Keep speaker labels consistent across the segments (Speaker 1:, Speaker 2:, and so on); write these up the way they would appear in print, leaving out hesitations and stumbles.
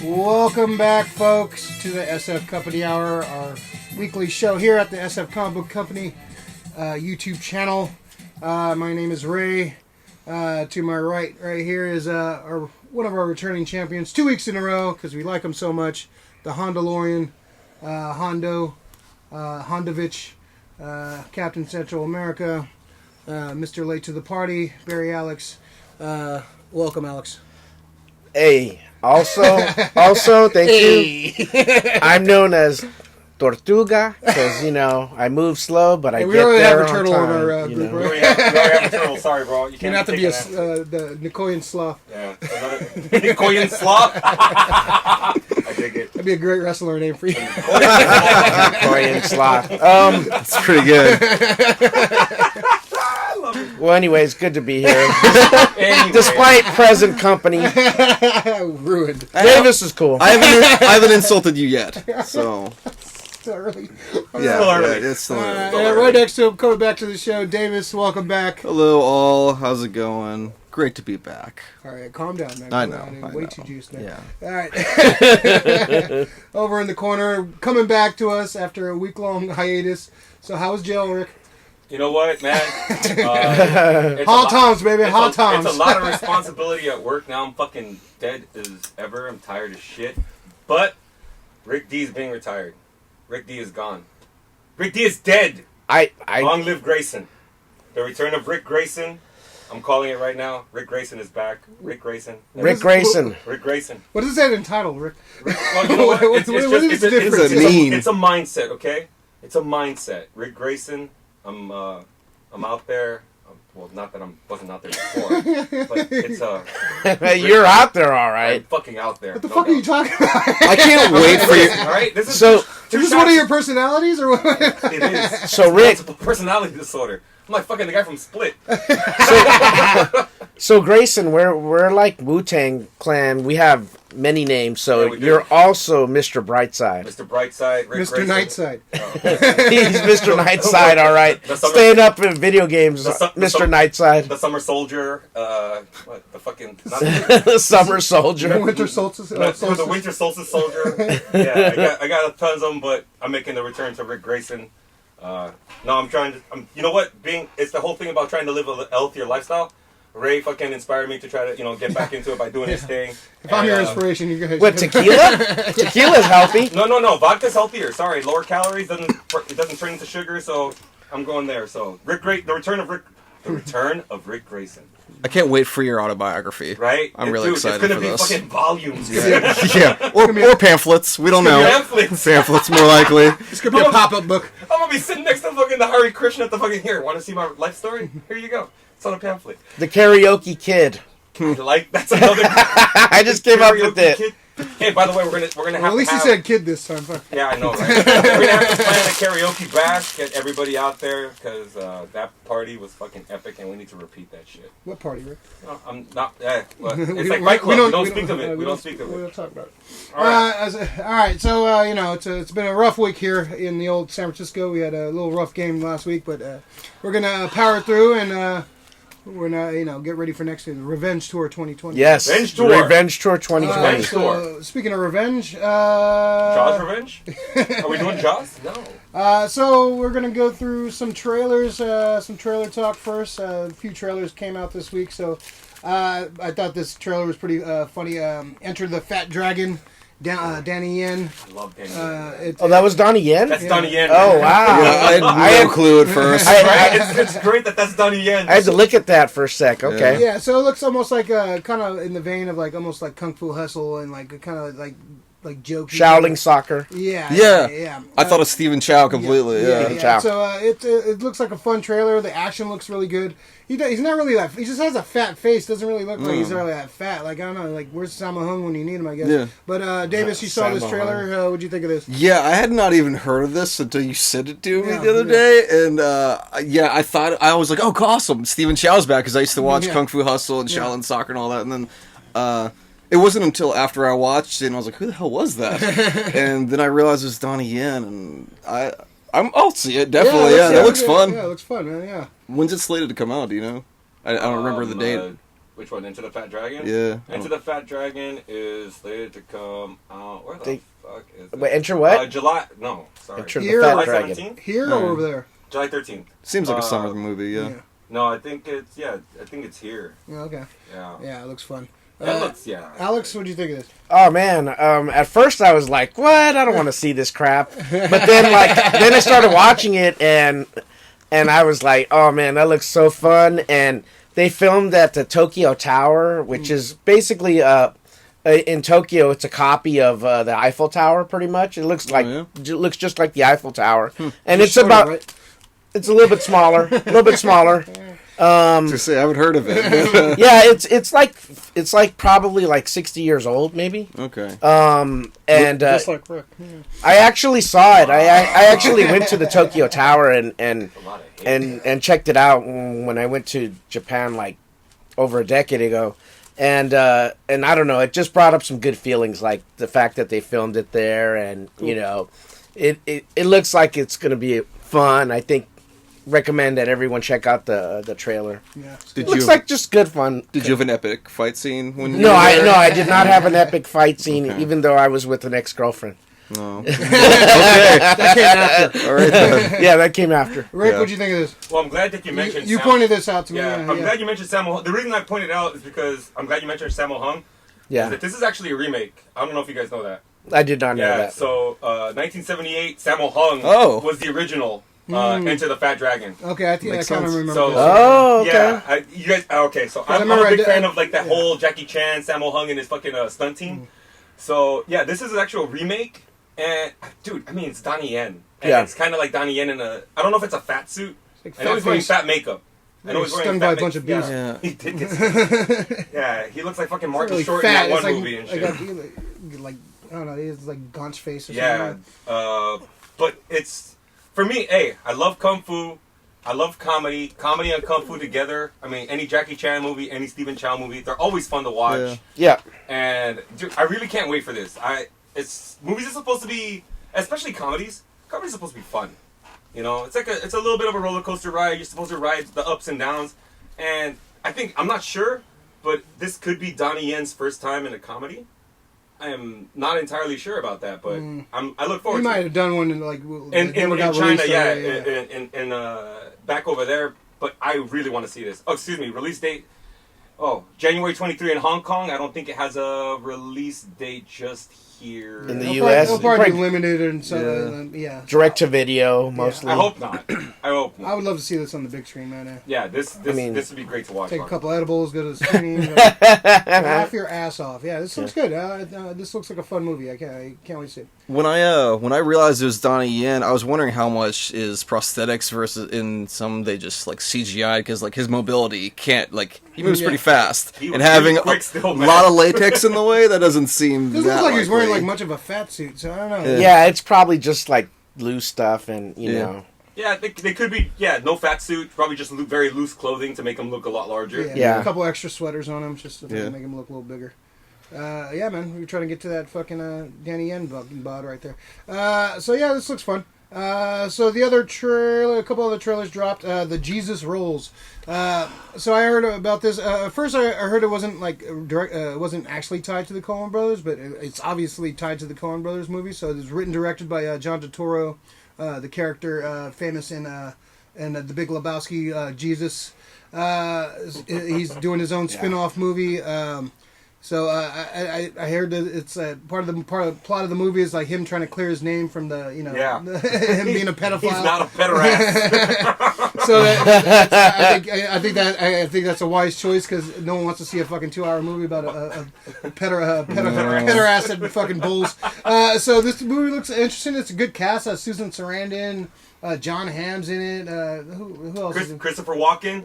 Speaker 1: Welcome back, folks, to the SF Company Hour, our weekly show here at the SF Comic Book Company YouTube channel. My name is Ray. To my right here is one of our returning champions, 2 weeks in a row, because we like him so much, the Hondolorian, Hondo, Hondovich, Captain Central America, Mr. Late to the Party, Barry Alex. Welcome, Alex.
Speaker 2: Hey, also, thank you. I'm known as Tortuga because, I move slow, but I get there on time.
Speaker 1: We already have a turtle in our group, right?
Speaker 3: We have a turtle, sorry, bro. You
Speaker 1: can't have to be the Nicoyan sloth.
Speaker 3: Yeah, Nicoyan sloth? I dig it.
Speaker 1: That'd be a great wrestler name for you.
Speaker 2: Nicoyan sloth.
Speaker 4: It's pretty good.
Speaker 2: Well, anyways, good to be here. Despite present company.
Speaker 1: Ruined.
Speaker 2: Davis is cool.
Speaker 4: I haven't insulted you yet, so...
Speaker 1: Still early.
Speaker 4: It's still early.
Speaker 1: Right next to him, coming back to the show, Davis, welcome back.
Speaker 4: Hello, all. How's it going? Great to be back.
Speaker 1: All right, calm down, man.
Speaker 4: I know.
Speaker 1: Way too juiced now.
Speaker 4: Yeah.
Speaker 1: All right. Over in the corner, coming back to us after a week-long hiatus. So how was jail, Rick?
Speaker 3: You know what, man?
Speaker 1: Hot times, baby. Hot times.
Speaker 3: It's a lot of responsibility at work. Now I'm fucking dead as ever. I'm tired as shit. But Rick D is being retired. Rick D is gone. Rick D is dead. Long live Grayson. The return of Rick Grayson. I'm calling it right now. Rick Grayson is back. Rick Grayson.
Speaker 2: Rick Grayson.
Speaker 1: What is that entitled, Rick?
Speaker 3: Well, you know what?
Speaker 1: What is the difference?
Speaker 3: It's a mindset, okay? It's a mindset. Rick Grayson. I'm out there. Well, not that I wasn't out there before, but it's
Speaker 2: You're out there, all right.
Speaker 3: I'm fucking out there.
Speaker 1: What the fuck are you talking about?
Speaker 4: I can't wait for you.
Speaker 3: All right, this is
Speaker 1: one of your personalities, or what?
Speaker 3: It is.
Speaker 2: So Rick,
Speaker 3: it's a personality disorder. I'm like fucking the guy from Split.
Speaker 2: So Grayson, we're like Wu-Tang Clan. We have many names, so
Speaker 3: yeah,
Speaker 2: you're also Mr. Brightside.
Speaker 3: Mr. Brightside, Rick
Speaker 1: Mr.
Speaker 3: Grayson.
Speaker 1: Nightside.
Speaker 3: Oh.
Speaker 2: He's Mr. Nightside, all right. Staying up in video games, Mr. Nightside.
Speaker 3: The Summer Soldier, what the fucking...
Speaker 2: The Summer Soldier.
Speaker 1: The Winter Solstice.
Speaker 3: The Winter Solstice Soldier. Yeah, I got tons of them, but I'm making the return to Rick Grayson. No, I'm trying to... you know what? It's the whole thing about trying to live a healthier lifestyle. Ray fucking inspired me to try to, get back into it by doing his thing.
Speaker 1: If I'm your inspiration, you guys...
Speaker 2: What, tequila? Tequila's healthy.
Speaker 3: No. Vodka's healthier. Sorry, lower calories, it doesn't turn into sugar, so I'm going there. So, the return of Rick Grayson.
Speaker 4: I can't wait for your autobiography.
Speaker 3: Right?
Speaker 4: I'm really excited for this.
Speaker 3: It's going to be fucking volumes.
Speaker 4: Yeah. Or pamphlets. We don't know. Pamphlets, more likely.
Speaker 1: It's going to be a pop-up book.
Speaker 3: I'm going to be sitting next to fucking the Hare Krishna at the fucking... Here, want to see my life story? Here you go. It's on a pamphlet.
Speaker 2: The Karaoke Kid.
Speaker 3: That's another...
Speaker 2: I just came up with it.
Speaker 3: Kid. Hey, by the way, we're gonna have
Speaker 1: at least you said kid this time. Fuck.
Speaker 3: Yeah, I know, right? We're gonna have to plan a karaoke bash, get everybody out there, because that party was fucking epic, and we need to repeat that shit.
Speaker 1: What party, Rick?
Speaker 3: No, I'm not. Well, it's like Fight Club. We don't speak of it. We don't speak of it.
Speaker 1: We don't talk about it. All right. So it's been a rough week here in the old San Francisco. We had a little rough game last week, but we're gonna power through and. We're not, get ready for next year. Revenge Tour 2020.
Speaker 2: Yes. Revenge Tour 2020.
Speaker 1: So, speaking of revenge...
Speaker 3: Jaws Revenge? Are we doing Jaws? No.
Speaker 1: So, we're going to go through some trailers, some trailer talk first. A few trailers came out this week, so I thought this trailer was pretty funny. Enter the Fat Dragon. Danny Yen.
Speaker 3: I love Danny Yen.
Speaker 2: That was Donnie Yen?
Speaker 3: That's Donnie Yen.
Speaker 2: Oh, wow.
Speaker 4: Yeah, I had no clue at first.
Speaker 3: It's great that's Donnie Yen.
Speaker 2: I had to look at that for a sec. Okay.
Speaker 1: Yeah, so it looks almost like kind of in the vein of almost like Kung Fu Hustle and kind of like jokey.
Speaker 2: Shaolin soccer.
Speaker 1: Yeah.
Speaker 4: I thought of Stephen Chow completely.
Speaker 1: Yeah. So it looks like a fun trailer. The action looks really good. He's not really that... He just has a fat face. Doesn't really look like he's really that fat. Like, I don't know. Like, where's Sammo Hung when you need him, I guess. Yeah. But, Davis, you saw this trailer. What'd you think of this?
Speaker 4: Yeah, I had not even heard of this until you sent it to me the other day. And, I was like, oh, awesome. Stephen Chow's back, because I used to watch Kung Fu Hustle and Shaolin Soccer and all that. And then, it wasn't until after I watched it, and I was like, who the hell was that? And then I realized it was Donnie Yen, and I I'll see it, definitely. Yeah, that looks fun.
Speaker 1: Yeah, it looks fun, man. Yeah.
Speaker 4: When's it slated to come out? Do you know? I don't remember the date.
Speaker 3: Which one? Into the Fat Dragon?
Speaker 4: Yeah.
Speaker 3: Into the Fat Dragon is slated to come out. Where the fuck is it?
Speaker 2: Wait, enter what?
Speaker 3: July. No, sorry.
Speaker 2: Enter
Speaker 1: Here,
Speaker 2: the Fat
Speaker 3: July
Speaker 2: Dragon.
Speaker 3: 17th?
Speaker 1: Here or over there?
Speaker 3: July 13th.
Speaker 4: Seems like a summer movie, yeah.
Speaker 3: No, I think it's here.
Speaker 1: Yeah, okay.
Speaker 3: Yeah.
Speaker 1: Yeah, it looks fun.
Speaker 3: Alex,
Speaker 1: what do you think of this?
Speaker 2: Oh man, at first I was like, "What? I don't want to see this crap." But then, then I started watching it, and I was like, "Oh man, that looks so fun!" And they filmed at the Tokyo Tower, which is basically in Tokyo. It's a copy of the Eiffel Tower, pretty much. It looks like it looks just like the Eiffel Tower, and it's about it's a little bit smaller,
Speaker 4: To say, I haven't heard of it.
Speaker 2: Yeah, it's like probably like 60 years old, maybe.
Speaker 4: Okay.
Speaker 2: And
Speaker 1: just like Rick.
Speaker 2: I actually saw it. I actually went to the Tokyo Tower and checked it out when I went to Japan like over a decade ago. And I don't know, it just brought up some good feelings, like the fact that they filmed it there, and you know, it looks like it's going to be fun. I think recommend that everyone check out the trailer. Yeah, it looks like just good fun.
Speaker 4: Did you have an epic fight scene when?
Speaker 2: I did not have an epic fight scene, even though I was with an ex-girlfriend.
Speaker 4: No. Okay. That came after. All right then.
Speaker 2: Yeah, that came after.
Speaker 1: Rick, what'd you think of this?
Speaker 3: Well, I'm glad that you mentioned.
Speaker 1: You pointed this out to me.
Speaker 3: Yeah, I'm glad you mentioned Sammo Hung. The reason I pointed it out is because I'm glad you mentioned Sammo Hung.
Speaker 2: Yeah.
Speaker 3: Is that this is actually a remake. I don't know if you guys know that.
Speaker 2: I did not know that.
Speaker 3: So 1978, Sammo Hung was the original. Enter the Fat Dragon.
Speaker 1: Okay, I kind of remember.
Speaker 3: So,
Speaker 1: this.
Speaker 2: Okay.
Speaker 3: Yeah, you guys. Okay, so I'm a big fan of like that whole Jackie Chan, Sammo Hung, and his fucking stunt team. So yeah, this is an actual remake, and dude, I mean it's Donnie Yen. And it's kind of like Donnie Yen in a. I don't know if it's a fat suit.
Speaker 1: Like
Speaker 3: I know he's wearing fat makeup. I know he's wearing
Speaker 1: fat by a bunch of bees.
Speaker 3: Yeah, he did get. Yeah, he looks like fucking Martin really Short fat. In that one movie and shit.
Speaker 1: Like I don't know, he has like Gaunch face or
Speaker 3: something. Yeah, but it's. For me, I love Kung Fu. I love comedy. Comedy and Kung Fu together. I mean, any Jackie Chan movie, any Stephen Chow movie, they're always fun to watch.
Speaker 2: Yeah.
Speaker 3: And, dude, I really can't wait for this. Movies are supposed to be, especially comedies, are supposed to be fun. You know, it's a little bit of a roller coaster ride. You're supposed to ride the ups and downs. And I'm not sure, but this could be Donnie Yen's first time in a comedy. I am not entirely sure about that, but I look forward to it.
Speaker 1: He might have done one in
Speaker 3: China, in back over there, but I really want to see this. Oh, excuse me, release date. Oh, January 23 in Hong Kong. I don't think it has a release date just here.
Speaker 2: In the U.S.?
Speaker 1: It'll probably be limited and so,
Speaker 2: direct to video, mostly.
Speaker 3: I hope not.
Speaker 1: I would love to see this on the big screen, man.
Speaker 3: Yeah, this would be great to watch.
Speaker 1: Take a couple edibles, go to the screen, laugh your ass off. Yeah, this looks good. This looks like a fun movie. I can't wait to see it.
Speaker 4: When I realized it was Donnie Yen, I was wondering how much is prosthetics versus in some they just like CGI, because like his mobility can't he moves pretty fast, and having a lot of latex in the way, that doesn't seem.
Speaker 1: This looks like he's wearing like much of a fat suit, so I don't know.
Speaker 2: Yeah, it's probably just like loose stuff, and you know.
Speaker 3: Yeah, they could be. Yeah, no fat suit. Probably just very loose clothing to make him look a lot larger.
Speaker 1: Yeah. A couple extra sweaters on him just to make him look a little bigger. Yeah, man, we're trying to get to that fucking Danny Yen bod right there. So yeah, this looks fun. So the other trailer, a couple other trailers dropped. The Jesus Rolls. So I heard about this. First, I heard it wasn't it wasn't actually tied to the Coen Brothers, but it's obviously tied to the Coen Brothers movie. So it was written, directed by John Turturro, the character famous in The Big Lebowski, Jesus. He's doing his own spin-off movie. So I heard that it's part of the plot of the movie is like him trying to clear his name from him being a pedophile. He's
Speaker 3: not a pederast.
Speaker 1: So I think that's a wise choice, because no one wants to see a fucking 2-hour movie about a pederast and fucking bulls. So this movie looks interesting. It's a good cast. Susan Sarandon. John Hamm's in it. Who else?
Speaker 3: Christopher Walken.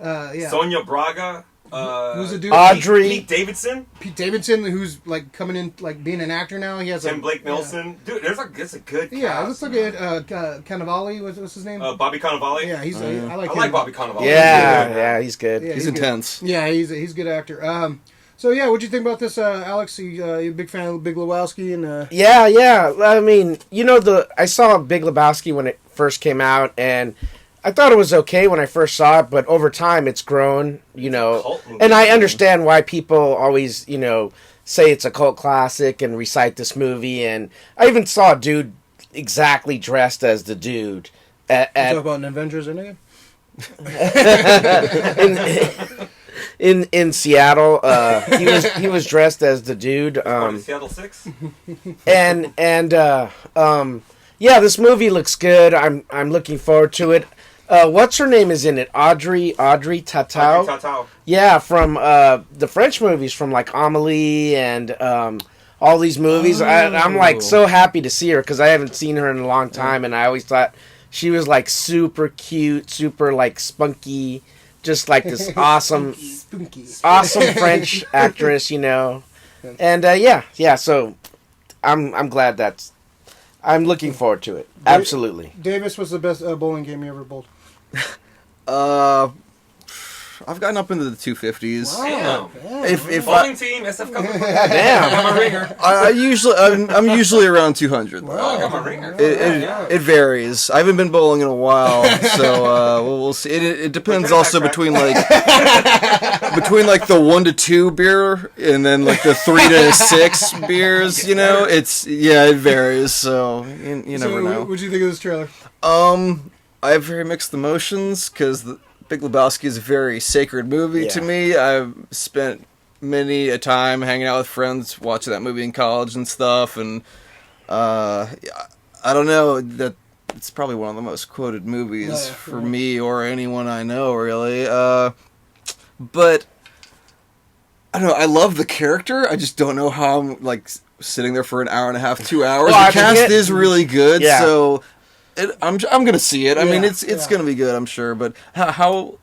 Speaker 3: Sonia Braga.
Speaker 1: Who's the dude?
Speaker 2: Audrey.
Speaker 3: Pete Davidson.
Speaker 1: Pete Davidson, who's like coming in, like being an actor now. He has
Speaker 3: Tim Blake Nelson. Dude, it's a good cast.
Speaker 1: Yeah, it looks like Cannavale. What's his name?
Speaker 3: Bobby Cannavale.
Speaker 1: Yeah, I
Speaker 3: like Bobby Cannavale.
Speaker 2: Yeah, he's good.
Speaker 1: Yeah,
Speaker 4: he's intense.
Speaker 1: Yeah, he's a good actor. So yeah, what'd you think about this, Alex? You a big fan of Big Lebowski and?
Speaker 2: Yeah. I mean, I saw Big Lebowski when it first came out, and I thought it was okay when I first saw it, but over time it's grown, and I understand why people always, say it's a cult classic and recite this movie, and I even saw a dude exactly dressed as the dude
Speaker 1: Talk about an Avengers Endgame?
Speaker 2: in Seattle. He was dressed as the dude.
Speaker 3: Seattle 6?
Speaker 2: Yeah, this movie looks good. I'm looking forward to it. What's her name is in it? Audrey Tautou.
Speaker 3: Audrey Tautou.
Speaker 2: Yeah, from the French movies, from like Amelie and all these movies. I'm like so happy to see her because I haven't seen her in a long time, and I always thought she was like super cute, super like spunky, just like this awesome French actress, And so I'm glad I'm looking forward to it. Absolutely.
Speaker 1: Davis, was the best bowling game you ever bowled?
Speaker 4: I've gotten up into the 250s.
Speaker 3: Wow.
Speaker 4: If
Speaker 3: Bowling team, SF Cup.
Speaker 2: Damn.
Speaker 3: I got my ringer.
Speaker 4: I'm usually around 200.
Speaker 3: Oh, I got my ringer.
Speaker 4: It varies. I haven't been bowling in a while, so we'll see. It depends also between the 1 to 2 beer and then like the 3 to 6 beers. It varies. So you never know.
Speaker 1: What'd you think of this trailer?
Speaker 4: I have very mixed emotions because Big Lebowski is a very sacred movie to me. I've spent many a time hanging out with friends watching that movie in college and stuff, and I don't know, that it's probably one of the most quoted movies for me or anyone I know, really. But I don't know, I love the character. I just don't know how I'm like sitting there for an hour and a half, 2 hours. The cast is really good, so I'm gonna see it. I mean, it's gonna be good, I'm sure. But how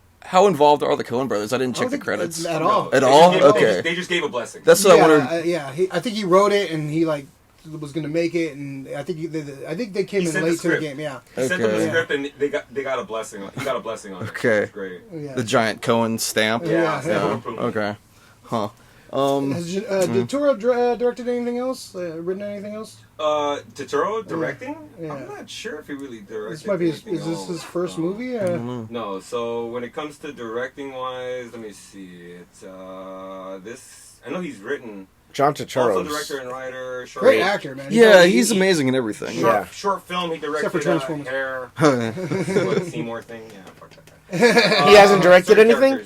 Speaker 4: involved are the Coen brothers? I didn't check the credits
Speaker 1: at all.
Speaker 4: At all? Okay.
Speaker 3: They just gave a blessing.
Speaker 4: That's what I wondered.
Speaker 1: I think he wrote it and he like was gonna make it, and I think they came in late to the game. Yeah.
Speaker 3: He sent them the script and they got a blessing. He got a blessing on it.
Speaker 4: Okay.
Speaker 3: It's great.
Speaker 1: Yeah.
Speaker 4: The giant Coen stamp.
Speaker 1: Yeah.
Speaker 4: Okay. Huh.
Speaker 1: Did Toro directed anything else? Written anything else?
Speaker 3: Totoro directing?
Speaker 1: Yeah.
Speaker 3: I'm not sure if he really directed.
Speaker 1: This might be
Speaker 3: anything
Speaker 1: is this
Speaker 3: else.
Speaker 1: his first movie?
Speaker 3: No. So when it comes to directing wise, let me see. It's this. I know he's written.
Speaker 2: John Turturro.
Speaker 3: Also director and writer.
Speaker 1: Great actor, man.
Speaker 4: Yeah, he's amazing in everything.
Speaker 3: Short film. He directed
Speaker 1: Except for Transformers.
Speaker 3: Hair. What, Seymour thing. Yeah, fuck that guy.
Speaker 2: He hasn't directed anything?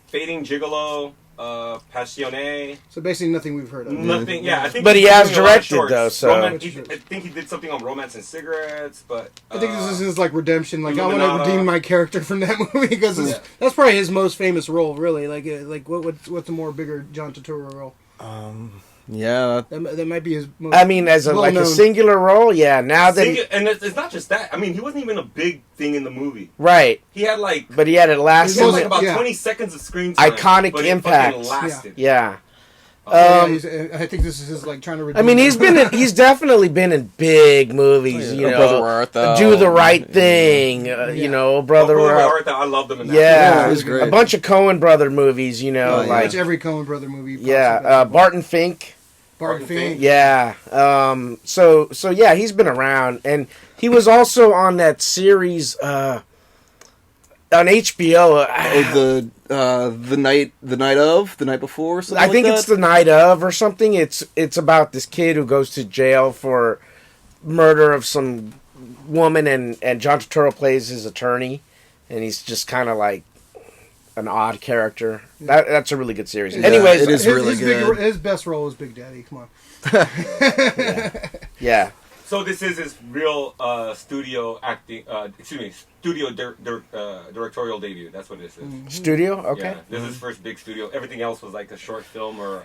Speaker 3: Fading Gigolo. Passione.
Speaker 1: So basically nothing we've heard of.
Speaker 3: Nothing. Yeah, I think.
Speaker 2: But he
Speaker 3: he's
Speaker 2: has
Speaker 3: doing a lot of
Speaker 2: directed,
Speaker 3: shorts.
Speaker 2: though, so-
Speaker 3: I think he did something on Romance and Cigarettes, but
Speaker 1: I think this is his like redemption. Like I want to
Speaker 3: Illuminata.
Speaker 1: redeem my character from that movie because that's probably his most famous role, really. Like what's a more bigger John Turturro role?
Speaker 4: Yeah.
Speaker 1: That might be his most.
Speaker 2: I mean, as a
Speaker 1: well-known.
Speaker 2: singular role, yeah. Now that
Speaker 3: and it's not just that. I mean, he wasn't even a big thing in the movie.
Speaker 2: right,
Speaker 3: He had like
Speaker 2: but he had it last.
Speaker 3: he had like
Speaker 1: Lasted-
Speaker 3: about
Speaker 1: yeah.
Speaker 3: 20 seconds of screen time.
Speaker 2: Iconic
Speaker 3: but it
Speaker 2: impact.
Speaker 3: fucking lasted.
Speaker 2: Yeah.
Speaker 1: I think this is his like trying to.
Speaker 2: I mean, he's definitely been in big movies. You know,
Speaker 4: Brother Where Art Thou.
Speaker 2: Do the Right Thing. You know, Brother Where Art.
Speaker 3: I loved him in that.
Speaker 2: Yeah,
Speaker 4: it was great.
Speaker 2: a bunch of Coen brother movies. You know,
Speaker 4: yeah.
Speaker 2: like
Speaker 1: It's every Coen brother movie.
Speaker 2: Barton Fink.
Speaker 1: Barton Fink.
Speaker 2: Yeah. So yeah, he's been around, and he was also on that series on HBO.
Speaker 4: The night before. Or something
Speaker 2: I think
Speaker 4: like
Speaker 2: it's
Speaker 4: that?
Speaker 2: the night of or something. It's about this kid who goes to jail for murder of some woman, and John Turturro plays his attorney, and he's just kind of like an odd character. That's a really good series.
Speaker 4: Yeah,
Speaker 2: Anyways,
Speaker 4: it is really good.
Speaker 1: His best role is Big Daddy. Come on.
Speaker 2: yeah.
Speaker 3: So this is his real studio acting. Studio directorial debut. That's what this is.
Speaker 2: Studio, okay.
Speaker 3: Yeah, this is his first big studio. Everything else was like a short film or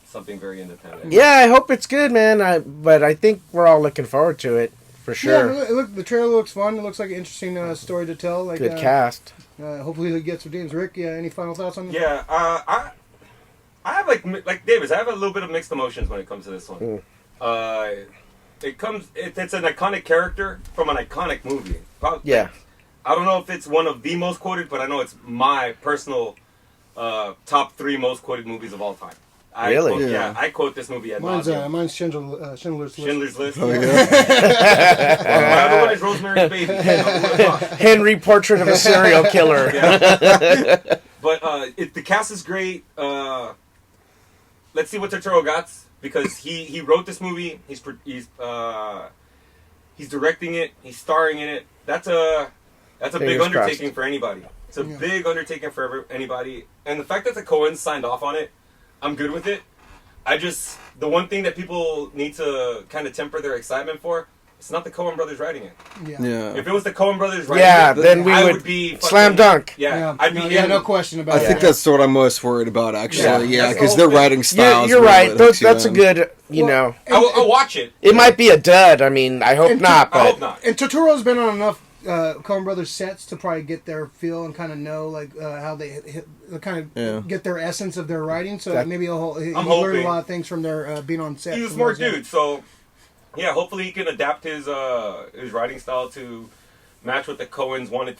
Speaker 3: something very independent.
Speaker 2: Yeah, I hope it's good, man. But I think we're all looking forward to it for sure.
Speaker 1: Yeah, the trailer looks fun. It looks like an interesting story to tell. Like
Speaker 2: Good cast.
Speaker 1: Hopefully he gets some games. Rick, any final thoughts on this?
Speaker 3: Yeah, I have like Davis. I have a little bit of mixed emotions when it comes to this one. It's an iconic character from an iconic movie.
Speaker 2: Yeah.
Speaker 3: I don't know if it's one of the most quoted, but I know it's my personal top 3 most quoted movies of all time.
Speaker 2: Really?
Speaker 3: I quote this movie at
Speaker 1: mine's Schindler's List.
Speaker 3: Schindler's List.
Speaker 4: Oh, yeah.
Speaker 3: My other one is Rosemary's Baby.
Speaker 2: Henry, Portrait of a Serial Killer.
Speaker 3: But the cast is great. Let's see what Totoro got, because he wrote this movie. He's directing it. He's starring in it. That's a big undertaking for anybody. It's a big undertaking for anybody. And the fact that the Coens signed off on it, I'm good with it. The one thing that people need to kind of temper their excitement for, it's not the Coen brothers writing it.
Speaker 4: Yeah.
Speaker 3: If it was the Coen brothers writing it,
Speaker 2: then we would
Speaker 3: be fucking,
Speaker 2: slam dunk.
Speaker 3: I'd be
Speaker 1: no question about it.
Speaker 4: I think that's what I'm most worried about, actually. Yeah, because
Speaker 3: the
Speaker 4: their writing styles.
Speaker 2: You're right.
Speaker 4: Really
Speaker 2: That's a good, know.
Speaker 3: I'll watch it.
Speaker 2: It might be a dud. I mean, I hope not.
Speaker 3: I hope not.
Speaker 1: And Totoro's been on enough Coen Brothers sets to probably get their feel and kind of know like how they get their essence of their writing. So maybe he'll learn a lot of things from their being on set.
Speaker 3: He's a smart dude, so yeah, hopefully he can adapt his writing style to match what the Coens wanted,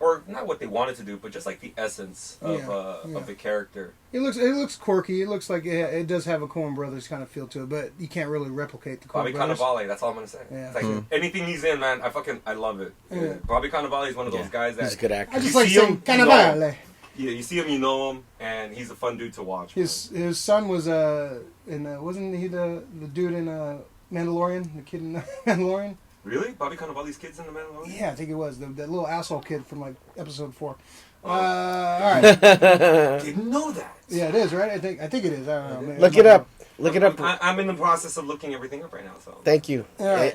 Speaker 3: or not what they wanted to do, but just like the essence of the character.
Speaker 1: It looks quirky. It looks like it does have a Coen Brothers kind of feel to it, but you can't really replicate the Coen Brothers.
Speaker 3: Bobby Cannavale, that's all I'm gonna say.
Speaker 1: Yeah.
Speaker 3: It's like anything he's in, man, I love it.
Speaker 1: Yeah.
Speaker 3: Bobby Cannavale is one of those guys that
Speaker 2: he's a good actor.
Speaker 1: I just like saying Cannavale.
Speaker 3: You see him, you know him, and he's a fun dude to watch.
Speaker 1: His son was wasn't he the dude in Mandalorian, the kid in Mandalorian?
Speaker 3: Really? Bobby Cannavale's kid's in the Mandalorian?
Speaker 1: Yeah, I think it was the little asshole kid from like episode 4.
Speaker 3: Oh.
Speaker 1: All right.
Speaker 3: Didn't know that.
Speaker 1: Yeah, it is, right? I think it is. I don't know. Maybe
Speaker 2: Look it up. Look it up.
Speaker 3: I'm in the process of looking everything up right now. So
Speaker 2: thank you,
Speaker 1: right.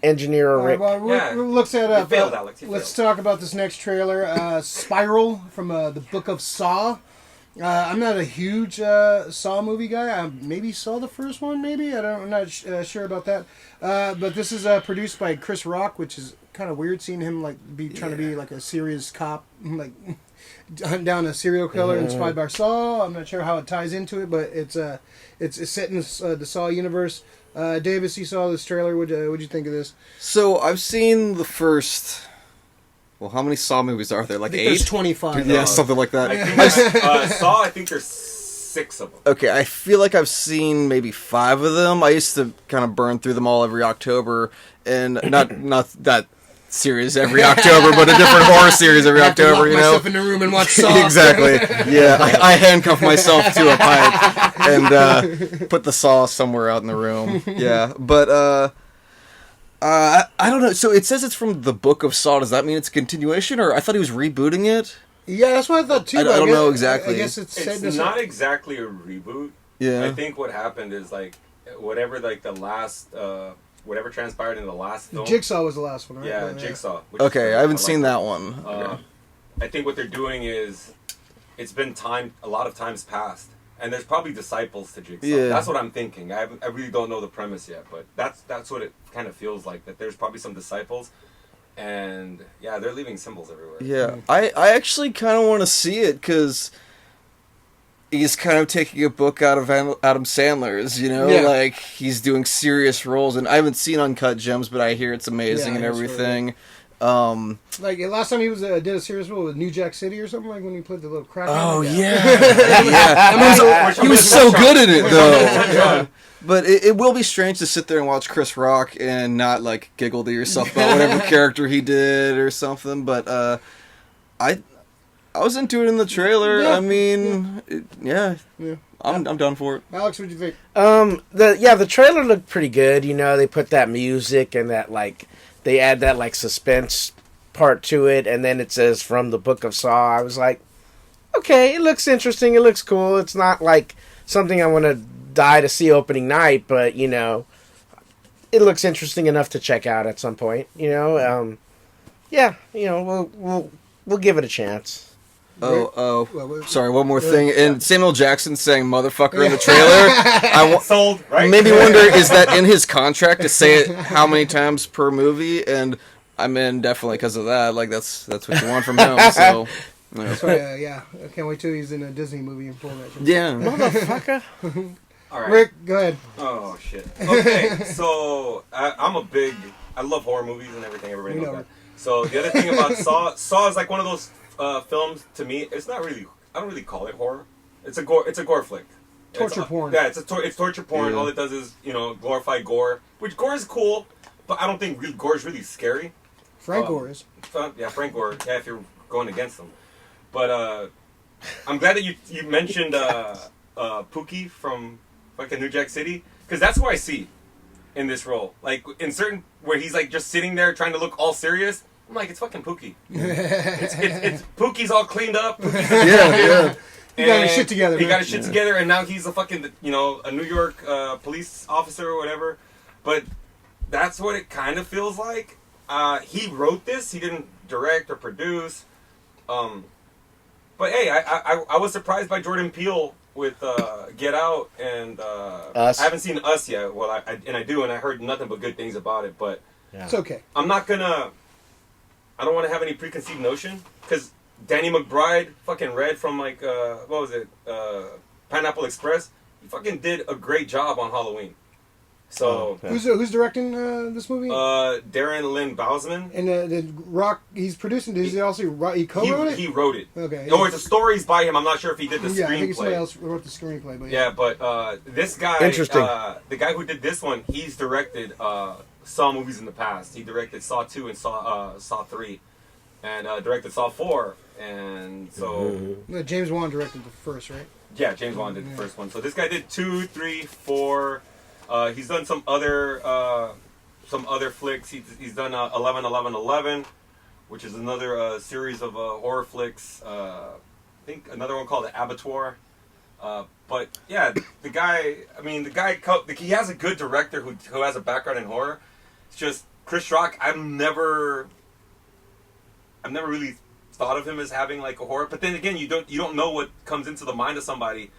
Speaker 2: Engineer Rick.
Speaker 1: Well, we'll look that up.
Speaker 3: You failed, Alex.
Speaker 1: Let's talk about this next trailer, Spiral from the Book of Saw. I'm not a huge Saw movie guy. I maybe saw the first one, maybe. I'm not sure about that. But this is produced by Chris Rock, which is kind of weird seeing him trying to be like a serious cop, like hunt down a serial killer inspired by Saw. I'm not sure how it ties into it, but it's set in the Saw universe. Davis, you saw this trailer. What'd you think of this?
Speaker 4: So I've seen the first. Well, how many Saw movies are there? Like 8?
Speaker 1: There's 25.
Speaker 4: Yeah, something like that.
Speaker 3: Saw, I think there's 6 of them.
Speaker 4: Okay, I feel like I've seen maybe 5 of them. I used to kind of burn through them all every October, and not that series every October, but a different horror series every October. You know,
Speaker 1: myself in the room and watch Saw.
Speaker 4: Exactly. Yeah, I handcuff myself to a pipe and put the Saw somewhere out in the room. Yeah, but. I don't know. So it says it's from the Book of Saw. Does that mean it's a continuation, or I thought he was rebooting it?
Speaker 1: Yeah, that's what I thought too.
Speaker 4: I don't know exactly.
Speaker 1: I guess it's
Speaker 3: not exactly a reboot.
Speaker 4: Yeah.
Speaker 3: I think what happened is like whatever like the last whatever transpired in the last film.
Speaker 1: Jigsaw was the last one, right?
Speaker 3: Yeah, Jigsaw.
Speaker 4: Okay, I haven't seen that one.
Speaker 3: I think what they're doing is it's been a lot of times passed. And there's probably disciples to Jigsaw.
Speaker 4: Yeah.
Speaker 3: That's what I'm thinking. I really don't know the premise yet, but that's what it kind of feels like. That there's probably some disciples, and yeah, they're leaving symbols everywhere.
Speaker 4: Yeah, I actually kind of want to see it because he's kind of taking a book out of Adam Sandler's. You know, like he's doing serious roles, and I haven't seen Uncut Gems, but I hear it's amazing and everything.
Speaker 1: Like last time he was did a serious role with New Jack City or something, like when he played the little crack.
Speaker 4: Oh yeah, he was so good at it though. But it will be strange to sit there and watch Chris Rock and not like giggle to yourself about whatever character he did or something. But I was into it in the trailer.
Speaker 1: Yeah.
Speaker 4: I mean, I'm done for it.
Speaker 1: Alex, what do you think?
Speaker 2: The trailer looked pretty good. You know, they put that music and that like. They add that, like, suspense part to it, and then it says, from the Book of Saw. I was like, okay, it looks interesting, it looks cool. It's not, like, something I want to die to see opening night, but, you know, it looks interesting enough to check out at some point, you know? We'll give it a chance.
Speaker 4: Sorry, one more thing. And Samuel Jackson saying motherfucker in the trailer.
Speaker 3: Sold, right?
Speaker 4: Maybe wonder, is that in his contract to say it how many times per movie? And I'm in definitely because of that. Like, that's what you want from him. So,
Speaker 1: I can't wait till he's in a Disney movie and pull that shit.
Speaker 4: Yeah.
Speaker 2: Motherfucker.
Speaker 3: All right.
Speaker 1: Rick, go ahead.
Speaker 3: Oh, shit. Okay, so I love horror movies and everything. Everybody knows that. So the other thing about Saw is like one of those films, to me, it's not really I don't really call it horror. It's a gore flick.
Speaker 1: Torture porn.
Speaker 3: Yeah, it's torture porn.
Speaker 4: Yeah.
Speaker 3: All it does is glorify gore, which gore is cool, but I don't think gore is really scary.
Speaker 1: Frank Gore is.
Speaker 3: Yeah, Frank Gore. Yeah, if you're going against him. But I'm glad that you mentioned Pookie from fucking New Jack City, because that's who I see in this role. Like in certain where he's like just sitting there trying to look all serious. I'm like, it's fucking Pookie. it's Pookie's all cleaned up.
Speaker 4: Yeah.
Speaker 1: He got his shit together.
Speaker 3: He got his shit together, and now he's a fucking a New York police officer or whatever. But that's what it kind of feels like. He wrote this. He didn't direct or produce. But hey, I was surprised by Jordan Peele with Get Out and
Speaker 2: Us.
Speaker 3: I haven't seen Us yet. Well, I do, and I heard nothing but good things about it. But
Speaker 1: It's okay.
Speaker 3: I'm not gonna. I don't want to have any preconceived notion because Danny McBride, fucking Red from like what was it, Pineapple Express. He fucking did a great job on Halloween. So
Speaker 1: who's directing this movie?
Speaker 3: Darren Lynn Bousman.
Speaker 1: And the Rock, he's producing. He co-wrote it.
Speaker 3: He wrote it.
Speaker 1: Okay.
Speaker 3: Or the story's by him. I'm not sure if he did the
Speaker 1: Yeah, I think somebody
Speaker 3: screenplay.
Speaker 1: else wrote the screenplay. But
Speaker 3: Yeah, but this guy,
Speaker 2: Interesting.
Speaker 3: The guy who did this one, he's directed Saw movies in the past. He directed Saw 2 and Saw 3, and directed Saw 4. And so,
Speaker 1: James Wan directed the first, right?
Speaker 3: yeah, James Wan did the first one. So this guy did 2, 3, 4. He's done some other flicks. He's done 11, 11, 11, which is another series of horror flicks. I think another one called The Abattoir. But yeah, the guy. He has a good director who has a background in horror. It's just Chris Rock. I've never really thought of him as having like a horror. But then again, you don't know what comes into the mind of somebody,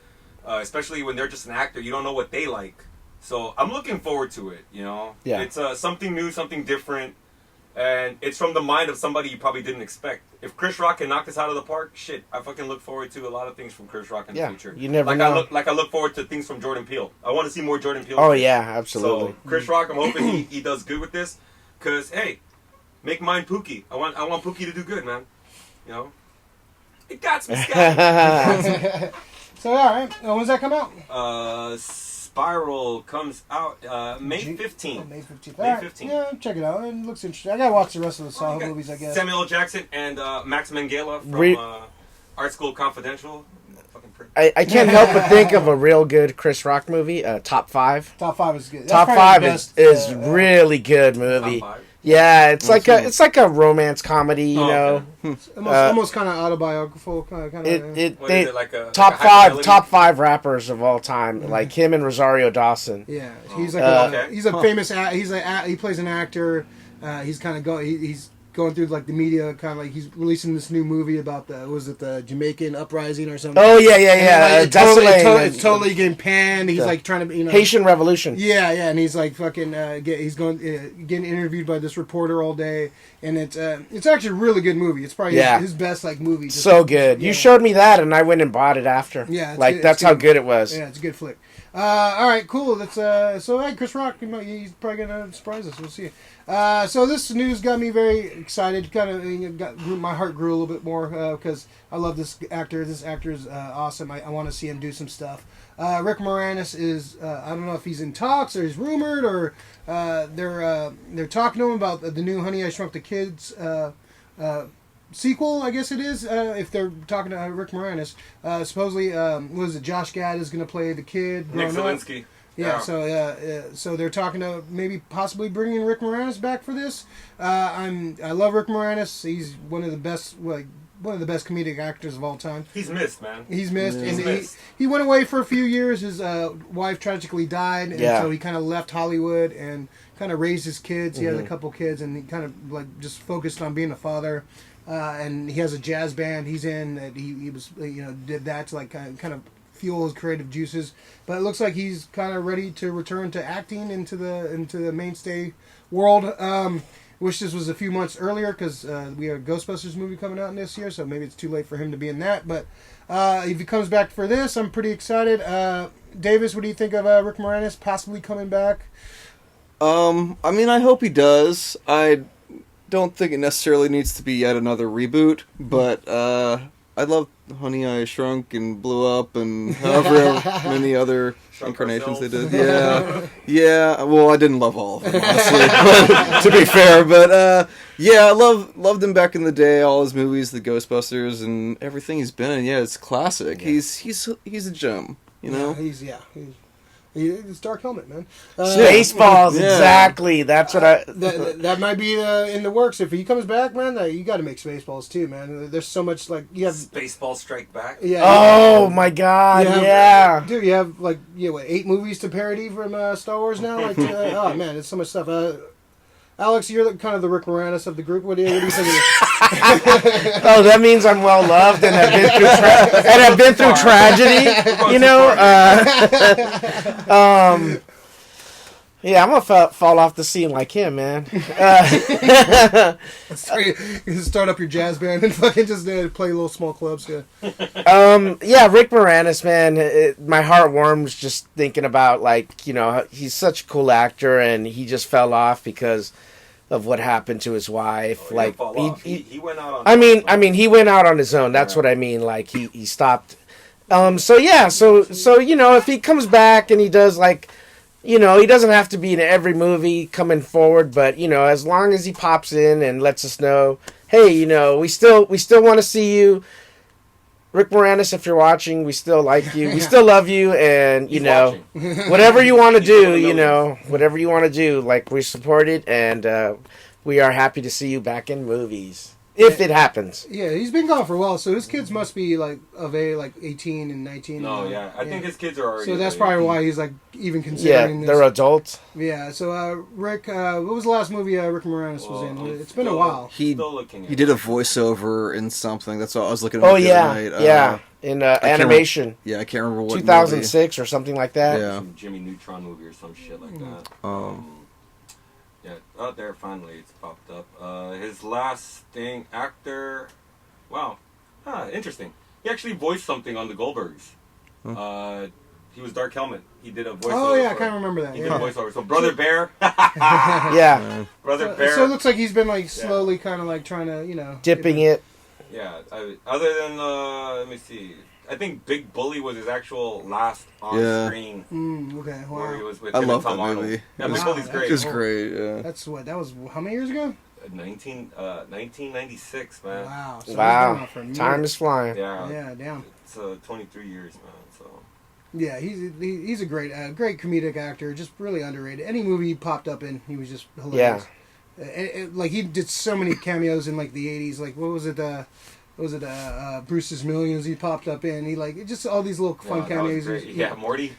Speaker 3: especially when they're just an actor. You don't know what they like. So I'm looking forward to it.
Speaker 2: Yeah.
Speaker 3: It's something new, something different, and it's from the mind of somebody you probably didn't expect. If Chris Rock can knock this out of the park, shit, I fucking look forward to a lot of things from Chris Rock in the future.
Speaker 2: You never know.
Speaker 3: I look forward to things from Jordan Peele. I want to see more Jordan Peele.
Speaker 2: Oh yeah, absolutely.
Speaker 3: So Chris Rock, I'm hoping he does good with this, cause hey, make mine Pookie. I want Pookie to do good, man. It got me, Scott.
Speaker 1: So all right, when's that come out?
Speaker 3: Spiral comes out May 15th.
Speaker 1: May 15th.
Speaker 3: May 15th.
Speaker 1: Yeah, check it out. It looks interesting. I gotta watch the rest of the Saw movies, I guess.
Speaker 3: Samuel L. Jackson and Max Minghella from Art School Confidential.
Speaker 2: I can't help but think of a real good Chris Rock movie, Top 5.
Speaker 1: Top 5 is good. That's
Speaker 2: Top
Speaker 1: probably
Speaker 2: 5
Speaker 1: the best,
Speaker 2: is really good movie.
Speaker 3: Top 5.
Speaker 2: Yeah, it's like a romance comedy, you know.
Speaker 3: Okay.
Speaker 1: Almost kind of autobiographical, kind of.
Speaker 3: What is it, like a
Speaker 2: top five rappers of all time, like him and Rosario Dawson.
Speaker 1: Yeah, he's like he's a
Speaker 3: Huh.
Speaker 1: famous. He plays an actor. He's kind of he's going through like the media, kind of like he's releasing this new movie about the Jamaican uprising or something.
Speaker 2: Oh yeah.
Speaker 1: And, like, it's totally getting panned. He's like trying to,
Speaker 2: Haitian Revolution.
Speaker 1: Yeah, and he's like fucking getting interviewed by this reporter all day, and it's actually a really good movie. It's probably his best like movie.
Speaker 2: So good.
Speaker 1: Yeah.
Speaker 2: You showed me that, and I went and bought it after.
Speaker 1: Yeah,
Speaker 2: like that's how good it was.
Speaker 1: Yeah, it's a good flick. All right, cool. That's so. Hey, Chris Rock, he's probably gonna surprise us. We'll see. So this news got me very excited. Kind of my heart grew a little bit more because I love this actor. This actor is awesome. I want to see him do some stuff. Rick Moranis is I don't know if he's in talks or he's rumored or they're talking to him about the new Honey I Shrunk the Kids sequel, I guess it is. If they're talking to Rick Moranis, supposedly was it Josh Gad is going to play the kid.
Speaker 3: Nick Zielinski.
Speaker 1: Yeah, so they're talking to maybe possibly bringing Rick Moranis back for this. I love Rick Moranis. He's one of the best comedic actors of all time.
Speaker 3: He's missed, man.
Speaker 1: He's missed,
Speaker 3: He's
Speaker 1: and
Speaker 3: missed.
Speaker 1: he went away for a few years. His wife tragically died, and so he kind of left Hollywood and kind of raised his kids. He has a couple kids, and he kind of like just focused on being a father. And he has a jazz band he's in that he was did that to like kind of fuel his creative juices. But it looks like he's kind of ready to return to acting into the mainstay world. Wish this was a few months earlier because we have a Ghostbusters movie coming out this year, so maybe it's too late for him to be in that. But if he comes back for this, I'm pretty excited. Davis, what do you think of Rick Moranis possibly coming back?
Speaker 4: I mean, I hope he does. I don't think it necessarily needs to be yet another reboot, but I love Honey, I Shrunk and Blew Up and however many other incarnations they did. Yeah, yeah. Well, I didn't love all of them, honestly, but, to be fair. But yeah, I loved him back in the day. All his movies, the Ghostbusters, and everything he's been in. Yeah, it's classic. Yeah. He's a gem. You know.
Speaker 1: It's Dark Helmet, man.
Speaker 2: Spaceballs, exactly. That's what
Speaker 1: that might be in the works. If he comes back, man, you got to make Spaceballs too, man. There's so much you have
Speaker 3: Spaceball Strike Back.
Speaker 2: Yeah. Oh my God! Yeah.
Speaker 1: Dude, you have 8 movies to parody from Star Wars now. Oh man, it's so much stuff. Alex, you're kind of the Rick Moranis of the group. What do you think of this?
Speaker 2: Oh, that means I'm well loved and have been through tragedy. You know. Yeah, I'm gonna fall off the scene like him, man.
Speaker 1: Start up your jazz band and fucking just play little small clubs. Yeah.
Speaker 2: Yeah, Rick Moranis, man. My heart warms just thinking about he's such a cool actor, and he just fell off because of what happened to his wife.
Speaker 3: He went out on
Speaker 2: he went out on his own. That's what I mean. He stopped. So if he comes back and he does he doesn't have to be in every movie coming forward, but as long as he pops in and lets us know, hey, we still want to see you, Rick Moranis. If you're watching, we still like you, we still love you, and whatever you want to do, whatever you want to do, we support it, and we are happy to see you back in movies. If it happens.
Speaker 1: Yeah, he's been gone for a while, so his kids must be of age, 18 and 19.
Speaker 3: No, yeah. I think his kids are already.
Speaker 1: So that's probably why he's even considering this.
Speaker 2: Yeah, they're adults.
Speaker 1: Yeah, so Rick, what was the last movie Rick Moranis was in? It's been a while.
Speaker 4: He did a voiceover in something. That's all I was looking at. Oh,
Speaker 2: yeah. Yeah. In animation.
Speaker 4: I can't remember what
Speaker 2: 2006 or something like that.
Speaker 4: Yeah.
Speaker 3: Some Jimmy Neutron movie or some shit like that. Yeah, there finally it's popped up. His last thing, actor, wow, interesting. He actually voiced something on the Goldbergs. He was Dark Helmet. He did a voiceover.
Speaker 1: Oh yeah, I kind of remember that.
Speaker 3: He did a voiceover. So Brother Bear.
Speaker 2: Yeah.
Speaker 3: Brother Bear.
Speaker 1: So it looks like he's been slowly kind of trying to
Speaker 2: dipping it.
Speaker 3: Yeah. Other than let me see. I think Big Bully was his actual last on-screen.
Speaker 1: Okay, wow.
Speaker 3: Where he was with
Speaker 4: I
Speaker 3: him
Speaker 4: love
Speaker 3: and Tom
Speaker 4: that
Speaker 3: Arnold.
Speaker 4: movie.
Speaker 3: Yeah, Big Bully's great.
Speaker 4: It was great, yeah.
Speaker 1: That was how many years ago?
Speaker 3: 1996, man.
Speaker 1: Wow. So
Speaker 2: wow. Time is flying.
Speaker 3: Yeah.
Speaker 1: Yeah, damn.
Speaker 3: It's 23 years, man, so...
Speaker 1: Yeah, he's a great comedic actor, just really underrated. Any movie he popped up in, he was just hilarious. Yeah. He did so many cameos in the 80s. What was it? Bruce's Millions? He popped up in. He just all these little fun cameos.
Speaker 3: Yeah, Morty.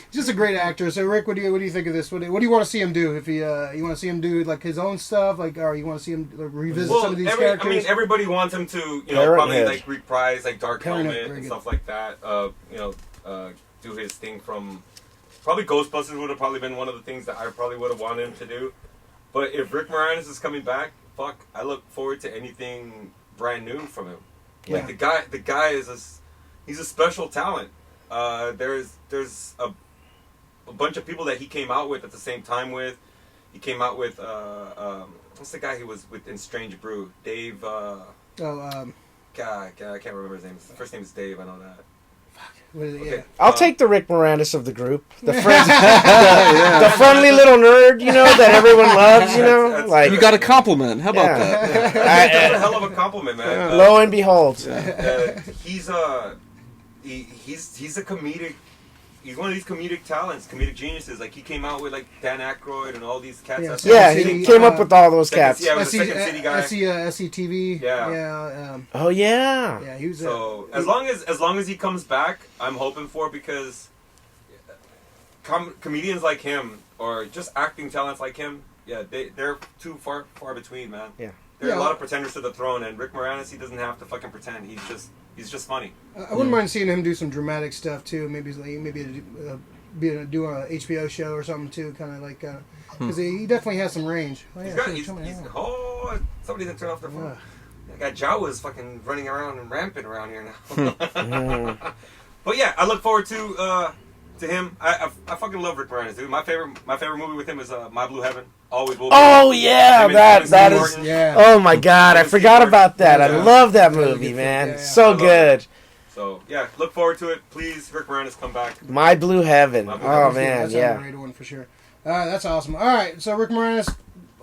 Speaker 1: Just a great actor. So Rick, what do you think of this? What do you want to see him do? If you want to see him do his own stuff, or you want to see him revisit some of these characters?
Speaker 3: I mean, everybody wants him to probably reprise Dark Helmet and stuff like that. Do his thing from probably Ghostbusters would have probably been one of the things that I probably would have wanted him to do. But if Rick Moranis is coming back, I look forward to anything brand new from him.
Speaker 1: Yeah.
Speaker 3: The guy he's a special talent. There's a bunch of people that he came out with at the same time with. He came out with what's the guy he was with in Strange Brew? Dave. God, I can't remember his name. His first name is Dave. I know that.
Speaker 1: Okay.
Speaker 2: I'll take the Rick Moranis of the group. The friend, the friendly little nerd, that everyone loves.
Speaker 4: You got a compliment. How about that?
Speaker 3: That's a hell of a compliment, man.
Speaker 2: Lo and behold,
Speaker 3: he's a comedic. He's one of these comedic talents, comedic geniuses. He came out with Dan Aykroyd and all these cats.
Speaker 2: Yeah, he came up with all those cats.
Speaker 3: Yeah, he was the Second City guy.
Speaker 1: SCTV.
Speaker 3: Yeah.
Speaker 1: Oh
Speaker 2: yeah.
Speaker 1: Yeah, he was.
Speaker 3: So as long as he comes back, I'm hoping for, because comedians like him or just acting talents like him, they're too far between, man.
Speaker 2: Yeah.
Speaker 3: There are a lot of pretenders to the throne, and Rick Moranis, he doesn't have to fucking pretend. He's just funny.
Speaker 1: I wouldn't mind seeing him do some dramatic stuff too. Maybe do a HBO show or something too, kind of because he definitely has some range.
Speaker 3: Somebody didn't turn off their phone. That guy Jawa is fucking running around and rampant around here now. But yeah, I look forward to him. I fucking love Rick Moranis, dude. My favorite movie with him is My Blue Heaven. Always Will.
Speaker 2: Oh yeah, that is.
Speaker 1: Yeah.
Speaker 2: Oh my God, I forgot about that. I love that movie, man.
Speaker 1: Yeah.
Speaker 2: So good.
Speaker 3: So yeah, look forward to it. Please, Rick Moranis, come back.
Speaker 2: My Blue Heaven. Oh man,
Speaker 1: That's
Speaker 2: yeah.
Speaker 1: an underrated one for sure. That's awesome. All right, so Rick Moranis,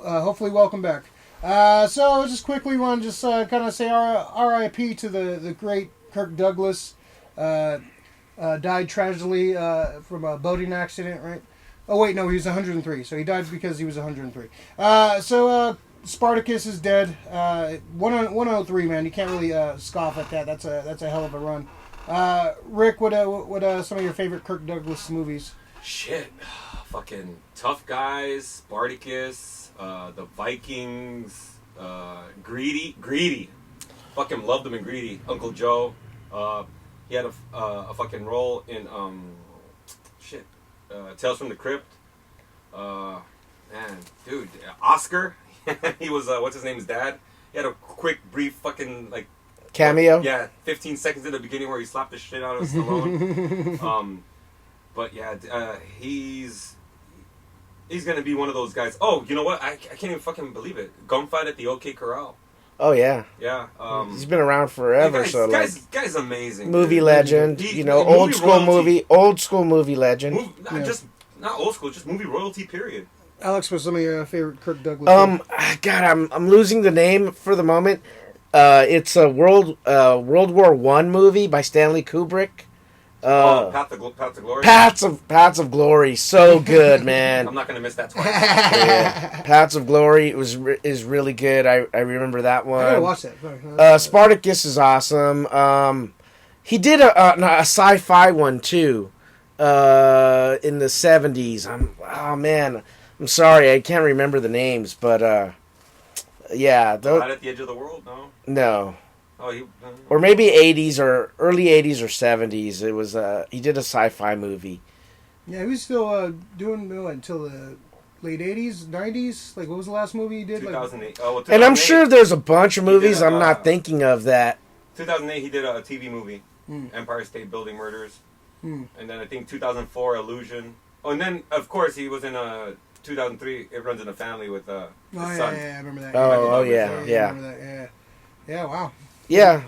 Speaker 1: hopefully welcome back. So just quickly want to just kind of say R.I.P. to the great Kirk Douglas. Died tragically from a boating accident, right? Oh wait, no, he was 103, so he died because he was 103. Spartacus is dead. 103, man. You can't really scoff at that. That's a hell of a run. Rick, what some of your favorite Kirk Douglas movies?
Speaker 3: Shit, fucking Tough Guys, Spartacus, the Vikings, Greedy. Fucking loved him in Greedy. Uncle Joe. He had a fucking role in Tales from the Crypt. Man, dude, Oscar. He was what's his name's dad. He had a quick, brief, fucking like
Speaker 2: cameo.
Speaker 3: Yeah, 15 seconds in the beginning where he slapped the shit out of Stallone. But yeah, he's gonna be one of those guys. Oh, you know what? I can't even fucking believe it. Gunfight at the OK Corral.
Speaker 2: Oh yeah.
Speaker 3: Yeah.
Speaker 2: He's been around forever.
Speaker 3: Guy's amazing.
Speaker 2: Movie legend. Old school movie legend.
Speaker 3: Not old school, just movie royalty. Period.
Speaker 1: Alex, what's some of your favorite Kirk Douglas?
Speaker 2: God, I'm losing the name for the moment. It's a World War I movie by Stanley Kubrick.
Speaker 3: Path to Glory.
Speaker 2: Paths of Glory, so good, man.
Speaker 3: I'm not gonna miss that twice.
Speaker 2: Yeah. Paths of Glory is really good. I remember that one.
Speaker 1: I gotta watch that.
Speaker 2: Spartacus is awesome. He did a sci-fi one too, in the 70s. I'm sorry, I can't remember the names, but yeah.
Speaker 3: Right at the Edge of the World, no.
Speaker 2: No.
Speaker 3: Oh,
Speaker 2: or maybe 80s or early 80s or 70s. It was he did a sci-fi movie.
Speaker 1: Yeah, he was still doing until the late 80s, 90s. Like, what was the last movie he did?
Speaker 3: 2008. 2008.
Speaker 2: And I'm sure there's a bunch of movies I'm not thinking of that.
Speaker 3: 2008, he did a TV movie, Empire State Building Murders. And then I think 2004, Illusion. Oh, and then, of course, he was in 2003, It Runs in the Family with his son.
Speaker 1: Yeah, I remember that.
Speaker 2: Yeah.
Speaker 1: I remember that, yeah. Yeah, wow.
Speaker 2: Yeah.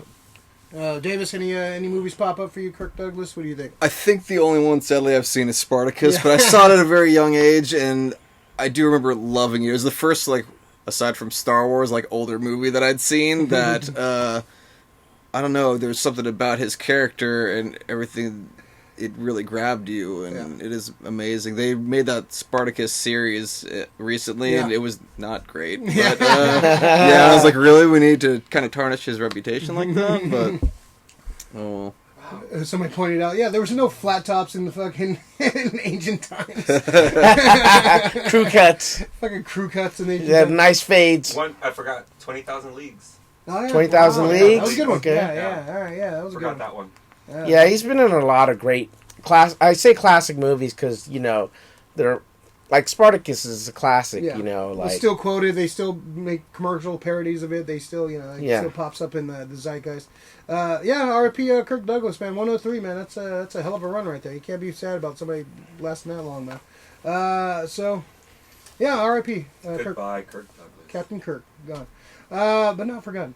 Speaker 1: Davis, any movies pop up for you, Kirk Douglas? What do you think?
Speaker 4: I think the only one, sadly, I've seen is Spartacus, but I saw it at a very young age, and I do remember loving it. It was the first, aside from Star Wars, older movie that I'd seen that, I don't know, there's something about his character and everything, it really grabbed you, and it is amazing. They made that Spartacus series recently, and it was not great. But, I was like, really? We need to kind of tarnish his reputation like that? But, oh.
Speaker 1: Somebody pointed out, there was no flat tops in the fucking in ancient times.
Speaker 2: Crew cuts.
Speaker 1: Fucking crew cuts in ancient
Speaker 2: times.
Speaker 1: Times.
Speaker 2: Nice fades.
Speaker 3: I forgot, 20,000 Leagues.
Speaker 1: Oh, yeah.
Speaker 2: 20,000 Leagues?
Speaker 1: That was a good one.
Speaker 2: Okay.
Speaker 1: Yeah. All right, that was a good one.
Speaker 3: Forgot that one.
Speaker 2: Yeah, he's been in a lot of great I say classic movies because they're like Spartacus is a classic.
Speaker 1: It's still quoted. They still make commercial parodies of it. They still still pops up in the zeitgeist. R.I.P. Kirk Douglas, man. 103, man. That's a hell of a run right there. You can't be sad about somebody lasting that long, man. R.I.P.
Speaker 3: Goodbye, Kirk Douglas.
Speaker 1: Captain Kirk gone, but not forgotten.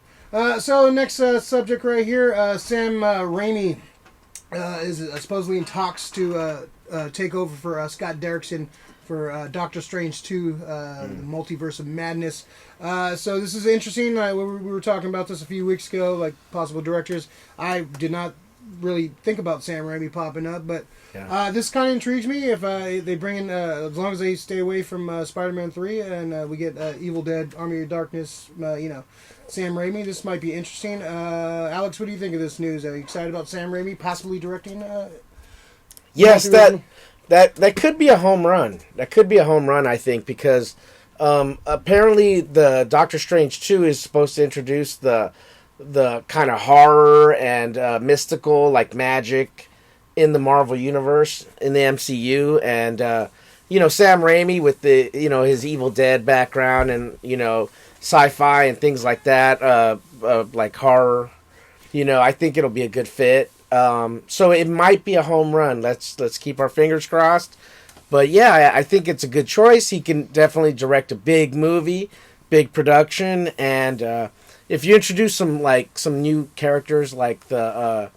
Speaker 1: So next subject right here, Sam Raimi is supposedly in talks to take over for Scott Derrickson for Doctor Strange 2, the Multiverse of Madness. So this is interesting. We were talking about this a few weeks ago, like possible directors. I did not really think about Sam Raimi popping up, but this kind of intrigues me. If they bring in, as long as they stay away from Spider-Man 3 and we get Evil Dead, Army of Darkness, Sam Raimi, this might be interesting. Alex, what do you think of this news? Are you excited about Sam Raimi possibly directing?
Speaker 2: Yes, that could be a home run. That could be a home run, I think, because apparently the Doctor Strange 2 is supposed to introduce the kind of horror and mystical, like magic, in the Marvel Universe, in the MCU, and Sam Raimi with the his Evil Dead background and sci-fi and things like that, like horror. I think it'll be a good fit. So it might be a home run. Let's keep our fingers crossed. But yeah, I think it's a good choice. He can definitely direct a big movie, big production, and if you introduce some new characters like the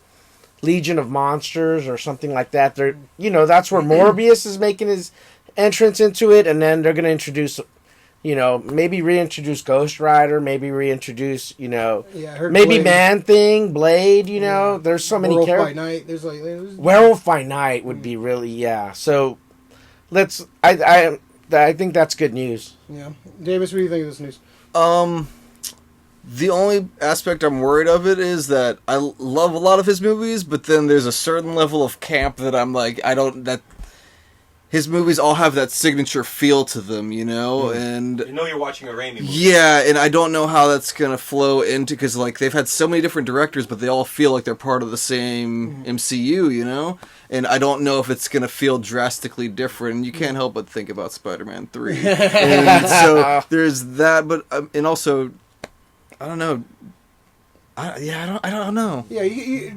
Speaker 2: Legion of Monsters or something like that, that's where Morbius is making his entrance into it, and then they're going to introduce, maybe reintroduce Ghost Rider, maybe reintroduce, maybe
Speaker 1: Blade.
Speaker 2: Man-Thing, Blade, there's so many characters.
Speaker 1: Werewolf by Night. There's
Speaker 2: Werewolf by Night would be really, so I think that's good news.
Speaker 1: Yeah. Davis, what do you think of this news?
Speaker 4: The only aspect I'm worried of it is that I love a lot of his movies, but then there's a certain level of camp that I'm like, that his movies all have that signature feel to them, and
Speaker 3: you're watching a Raimi movie.
Speaker 4: Yeah, and I don't know how that's gonna flow into, because they've had so many different directors, but they all feel like they're part of the same MCU, and I don't know if it's gonna feel drastically different. You can't help but think about Spider-Man 3, and so there's that. But and also, I don't know. I don't know.
Speaker 1: Yeah,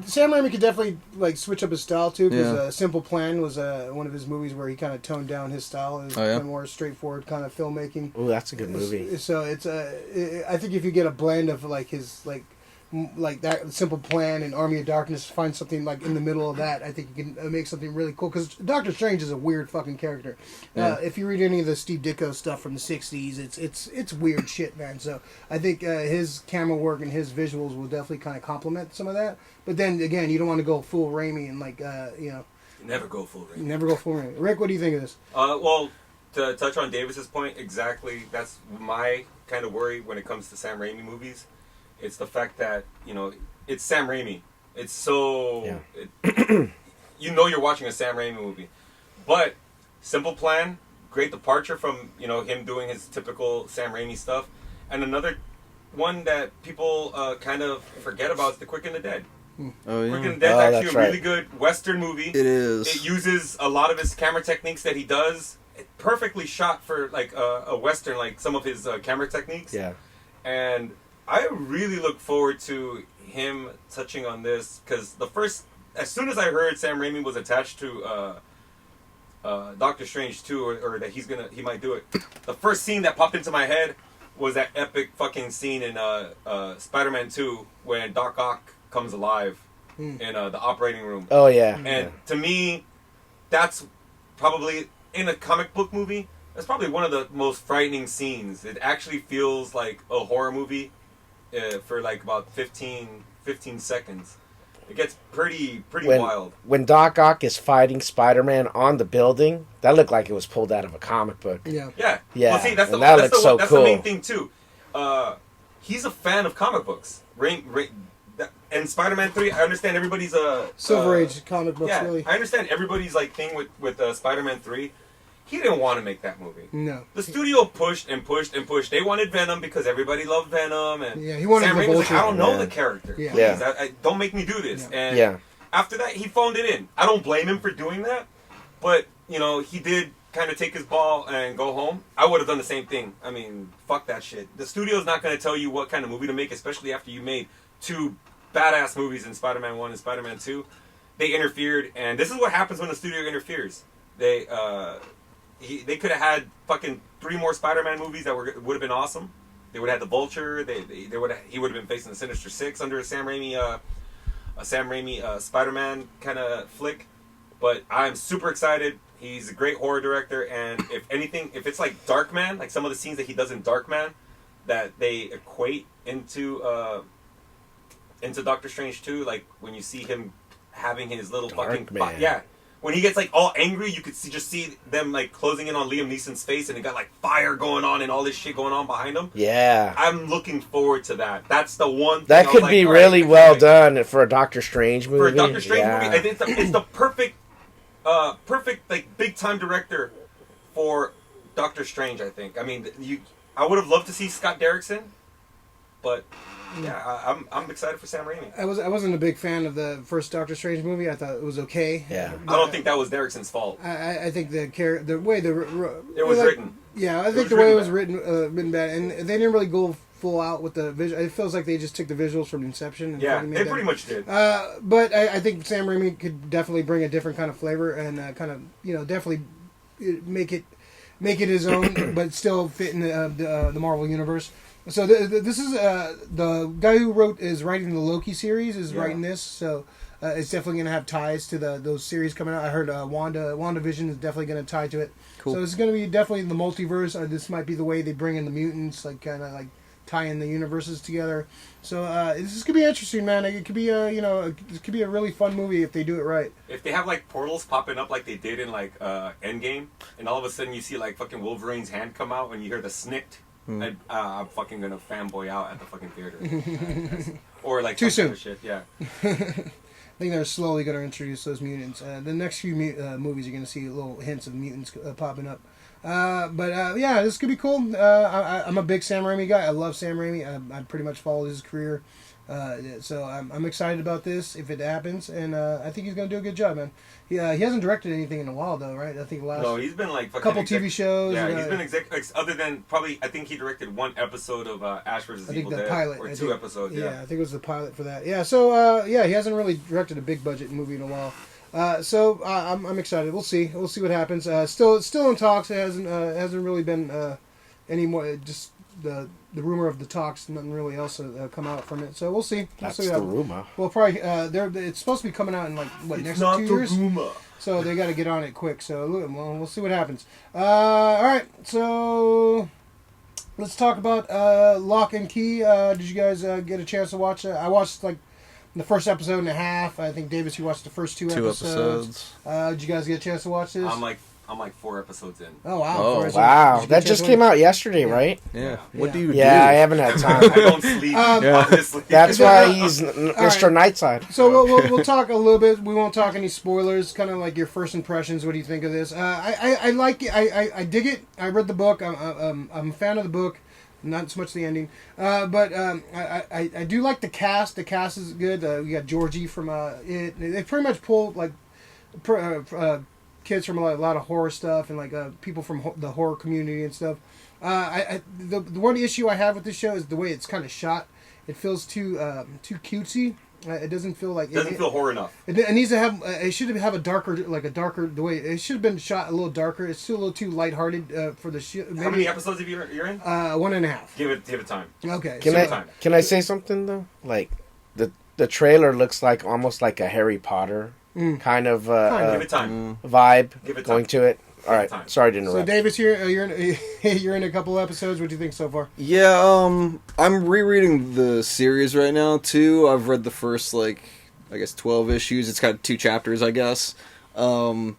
Speaker 1: Sam Raimi could definitely switch up his style too. Because
Speaker 4: Yeah.
Speaker 1: Simple Plan was one of his movies where he kind of toned down his style. It was more straightforward kind of filmmaking.
Speaker 2: Oh, that's a good movie.
Speaker 1: So it's I think if you get a blend of his that Simple Plan and Army of Darkness, find something in the middle of that, I think you can make something really cool. Because Doctor Strange is a weird fucking character.
Speaker 4: Yeah.
Speaker 1: If you read any of the Steve Ditko stuff from the '60s, it's weird shit, man. So I think his camera work and his visuals will definitely kind of complement some of that. But then again, you don't want to go full Raimi and
Speaker 3: Never go full Raimi.
Speaker 1: Never go full Raimi. Rick, what do you think of this?
Speaker 3: Well, to touch on Davis's point, exactly, that's my kind of worry when it comes to Sam Raimi movies. It's the fact that, it's Sam Raimi. It's so... Yeah. You're watching a Sam Raimi movie. But, Simple Plan, great departure from, him doing his typical Sam Raimi stuff. And another one that people kind of forget about is The Quick and the Dead.
Speaker 4: Oh, yeah.
Speaker 3: Quick and the Dead's actually a really good Western movie.
Speaker 4: It is.
Speaker 3: It uses a lot of his camera techniques that he does. Perfectly shot for, a Western, some of his camera techniques.
Speaker 2: Yeah.
Speaker 3: And I really look forward to him touching on this, because as soon as I heard Sam Raimi was attached to Doctor Strange 2, or that he might do it, the first scene that popped into my head was that epic fucking scene in Spider-Man 2 when Doc Ock comes alive in the operating room.
Speaker 2: Oh yeah.
Speaker 3: And to me, that's probably, in a comic book movie, that's probably one of the most frightening scenes. It actually feels like a horror movie. For about 15 seconds. It gets pretty wild.
Speaker 2: When Doc Ock is fighting Spider-Man on the building, that looked like it was pulled out of a comic book.
Speaker 1: Yeah.
Speaker 3: Yeah.
Speaker 2: Yeah.
Speaker 3: Well, see, that's
Speaker 2: cool.
Speaker 3: the main thing too. He's a fan of comic books. And Spider-Man 3, I understand everybody's
Speaker 1: Silver Age comic books,
Speaker 3: yeah,
Speaker 1: really.
Speaker 3: I understand everybody's thing with Spider-Man 3. He didn't want to make that movie.
Speaker 1: No.
Speaker 3: The studio pushed and pushed and pushed. They wanted Venom because everybody loved Venom. And
Speaker 1: yeah, he wanted
Speaker 3: Sam
Speaker 1: the
Speaker 3: Raimi was
Speaker 1: Vulture.
Speaker 3: I don't know the character.
Speaker 1: Yeah.
Speaker 3: Please. I don't make me do this.
Speaker 1: Yeah.
Speaker 3: And after that, he phoned it in. I don't blame him for doing that. But, he did kind of take his ball and go home. I would have done the same thing. I mean, fuck that shit. The studio's not going to tell you what kind of movie to make, especially after you made two badass movies in Spider-Man 1 and Spider-Man 2. They interfered, and this is what happens when the studio interferes. They could have had fucking 3 more Spider-Man movies that would have been awesome. They would have had the Vulture. He would have been facing the Sinister Six under a Sam Raimi Spider-Man kind of flick. But I'm super excited. He's a great horror director, and if anything, if it's like Darkman, like some of the scenes that he does in Darkman, that they equate into Doctor Strange 2, like when you see him having his little fucking when he gets all angry, you could just see them closing in on Liam Neeson's face, and it got fire going on and all this shit going on behind him.
Speaker 2: Yeah,
Speaker 3: I'm looking forward to that. That's the one thing
Speaker 2: that could be really well done for a Doctor Strange movie.
Speaker 3: For a Doctor Strange movie, I think it's the perfect big time director for Doctor Strange. I think. I mean, I would have loved to see Scott Derrickson, but. Yeah, I'm excited for Sam Raimi.
Speaker 1: I wasn't a big fan of the first Doctor Strange movie. I thought it was okay.
Speaker 2: Yeah,
Speaker 3: I don't think that was Derrickson's fault.
Speaker 1: I think the way
Speaker 3: it was written.
Speaker 1: Yeah, I think the way it was written bad, and they didn't really go full out with the visual. It feels like they just took the visuals from Inception. And
Speaker 3: yeah, they pretty much did.
Speaker 1: But I think Sam Raimi could definitely bring a different kind of flavor and kind of definitely make it his own, but still fit in the Marvel universe. So this is the guy who is writing the Loki series is writing this. So it's definitely going to have ties to those series coming out. I heard WandaVision is definitely going to tie to it. Cool. So it's going to be definitely the multiverse. This might be the way they bring in the mutants, like kind of like tying the universes together. So this could be interesting, man. It could be it could be a really fun movie if they do it right.
Speaker 3: If they have like portals popping up like they did in like Endgame, and all of a sudden you see like fucking Wolverine's hand come out and you hear the snikt, I'm fucking gonna fanboy out at the fucking theater. Or like
Speaker 1: too soon.
Speaker 3: Shit. Yeah.
Speaker 1: I think they're slowly going to introduce those mutants. The next few movies, you're going to see little hints of mutants popping up. But this could be cool. I'm a big Sam Raimi guy. I love Sam Raimi. I pretty much followed his career. So I'm excited about this if it happens. And I think he's going to do a good job, man. He hasn't directed anything in a while, though, right? I think
Speaker 3: he's been like fucking
Speaker 1: couple TV shows.
Speaker 3: Yeah, he's been other than probably, I think he directed one episode of Ash vs. Evil Dead.
Speaker 1: Pilot,
Speaker 3: or two episodes.
Speaker 1: Yeah, I think it was the pilot for that. Yeah, so he hasn't really directed a big budget movie in a while. So I'm excited. We'll see what happens. Still in talks. It hasn't really been any more. Just the rumor of the talks. Nothing really else come out from it. So we'll see.
Speaker 2: That's the rumor.
Speaker 1: Well, probably it's supposed to be coming out in next 2 years.
Speaker 3: Rumor.
Speaker 1: So they got to get on it quick. So we'll see what happens. All right. So let's talk about Locke Key. Did you guys get a chance to watch it? I watched the first episode and a half. I think, Davis, you watched the first two episodes. Did you guys get a chance to watch this?
Speaker 3: I'm like 4 episodes in.
Speaker 1: Oh, wow.
Speaker 2: Oh, wow. That just came out yesterday, right?
Speaker 4: Yeah. What do you do?
Speaker 2: Yeah, I haven't had time.
Speaker 3: I don't sleep, honestly.
Speaker 2: That's why he's Mr. Nightside.
Speaker 1: So we'll talk a little bit. We won't talk any spoilers. Kind of like your first impressions. What do you think of this? I like it. I dig it. I read the book. I'm a fan of the book. Not so much the ending, but I do like the cast. The cast is good. We got Georgie from it. They pretty much pulled kids from a lot of horror stuff and people from the horror community and stuff. The one issue I have with this show is the way it's kind of shot. It feels too cutesy. It doesn't feel like
Speaker 3: it doesn't feel horror enough.
Speaker 1: It needs to have. It should have a darker the way it should have been shot a little darker. It's still a little too lighthearted for the show.
Speaker 3: How many episodes have you're in?
Speaker 1: 1.5.
Speaker 3: Give it time.
Speaker 1: Okay.
Speaker 2: Can I say something though? Like the trailer looks like almost like a Harry Potter kind of
Speaker 3: give it time.
Speaker 2: Vibe
Speaker 3: Give it time.
Speaker 2: going to it. All right, sorry to interrupt.
Speaker 1: So, Davis, you're in a couple episodes. What do you think so far?
Speaker 4: Yeah, I'm rereading the series right now too. I've read the first 12 issues. It's got 2 chapters, I guess. I'm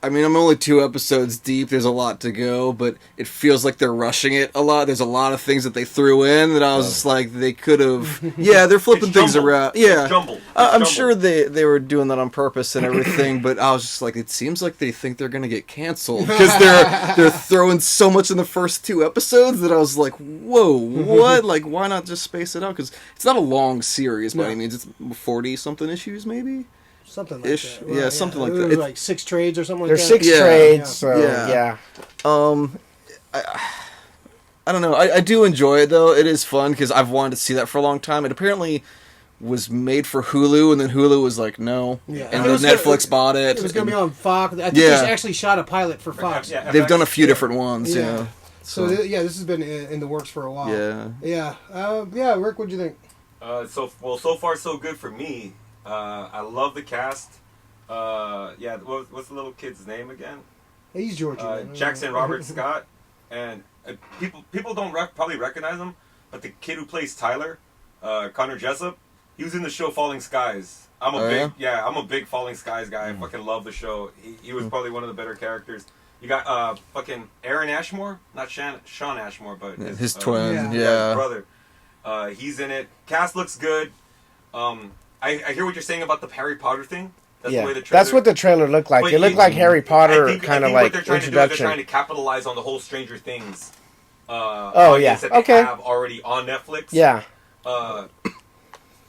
Speaker 4: only 2 episodes deep. There's a lot to go, but it feels like they're rushing it a lot. There's a lot of things that they threw in that I was just like, they could have. Yeah, they're flipping things around. Yeah, I'm sure they were doing that on purpose and everything, but I was just like, it seems like they think they're gonna get canceled because they're throwing so much in the first 2 episodes that I was like, whoa, what? Like, why not just space it out? Because it's not a long series by any means. It's 40 something issues, maybe.
Speaker 1: Something like that.
Speaker 4: Well, something like that.
Speaker 1: It's like 6 trades or something like
Speaker 2: There's
Speaker 1: that.
Speaker 2: 6 trades, so yeah.
Speaker 4: I don't know. I do enjoy it, though. It is fun, because I've wanted to see that for a long time. It apparently was made for Hulu, and then Hulu was like, no. Yeah. And then Netflix bought it.
Speaker 1: It was going to be on Fox. I think they actually shot a pilot for Fox.
Speaker 4: Yeah, they've done a few different ones, yeah.
Speaker 1: So this has been in the works for a while.
Speaker 4: Yeah.
Speaker 1: Yeah. Rick, what'd you think?
Speaker 3: So far so good for me. I love the cast. What's the little kid's name again?
Speaker 1: He's Georgie.
Speaker 3: Jackson Robert Scott, and people don't probably recognize him, but the kid who plays Tyler, Connor Jessup, he was in the show Falling Skies. I'm a big Falling Skies guy. I fucking love the show. He was probably one of the better characters. You got fucking Aaron Ashmore, not Sean Ashmore, but
Speaker 4: his twin,
Speaker 3: his brother. He's in it. Cast looks good. I hear what you're saying about the Harry Potter thing.
Speaker 2: That's what the trailer looked like. It looked like Harry Potter, kind of like
Speaker 3: what they're trying
Speaker 2: introduction.
Speaker 3: To do is they're trying to capitalize on the whole Stranger Things.
Speaker 2: That
Speaker 3: they have already on Netflix.
Speaker 2: Yeah.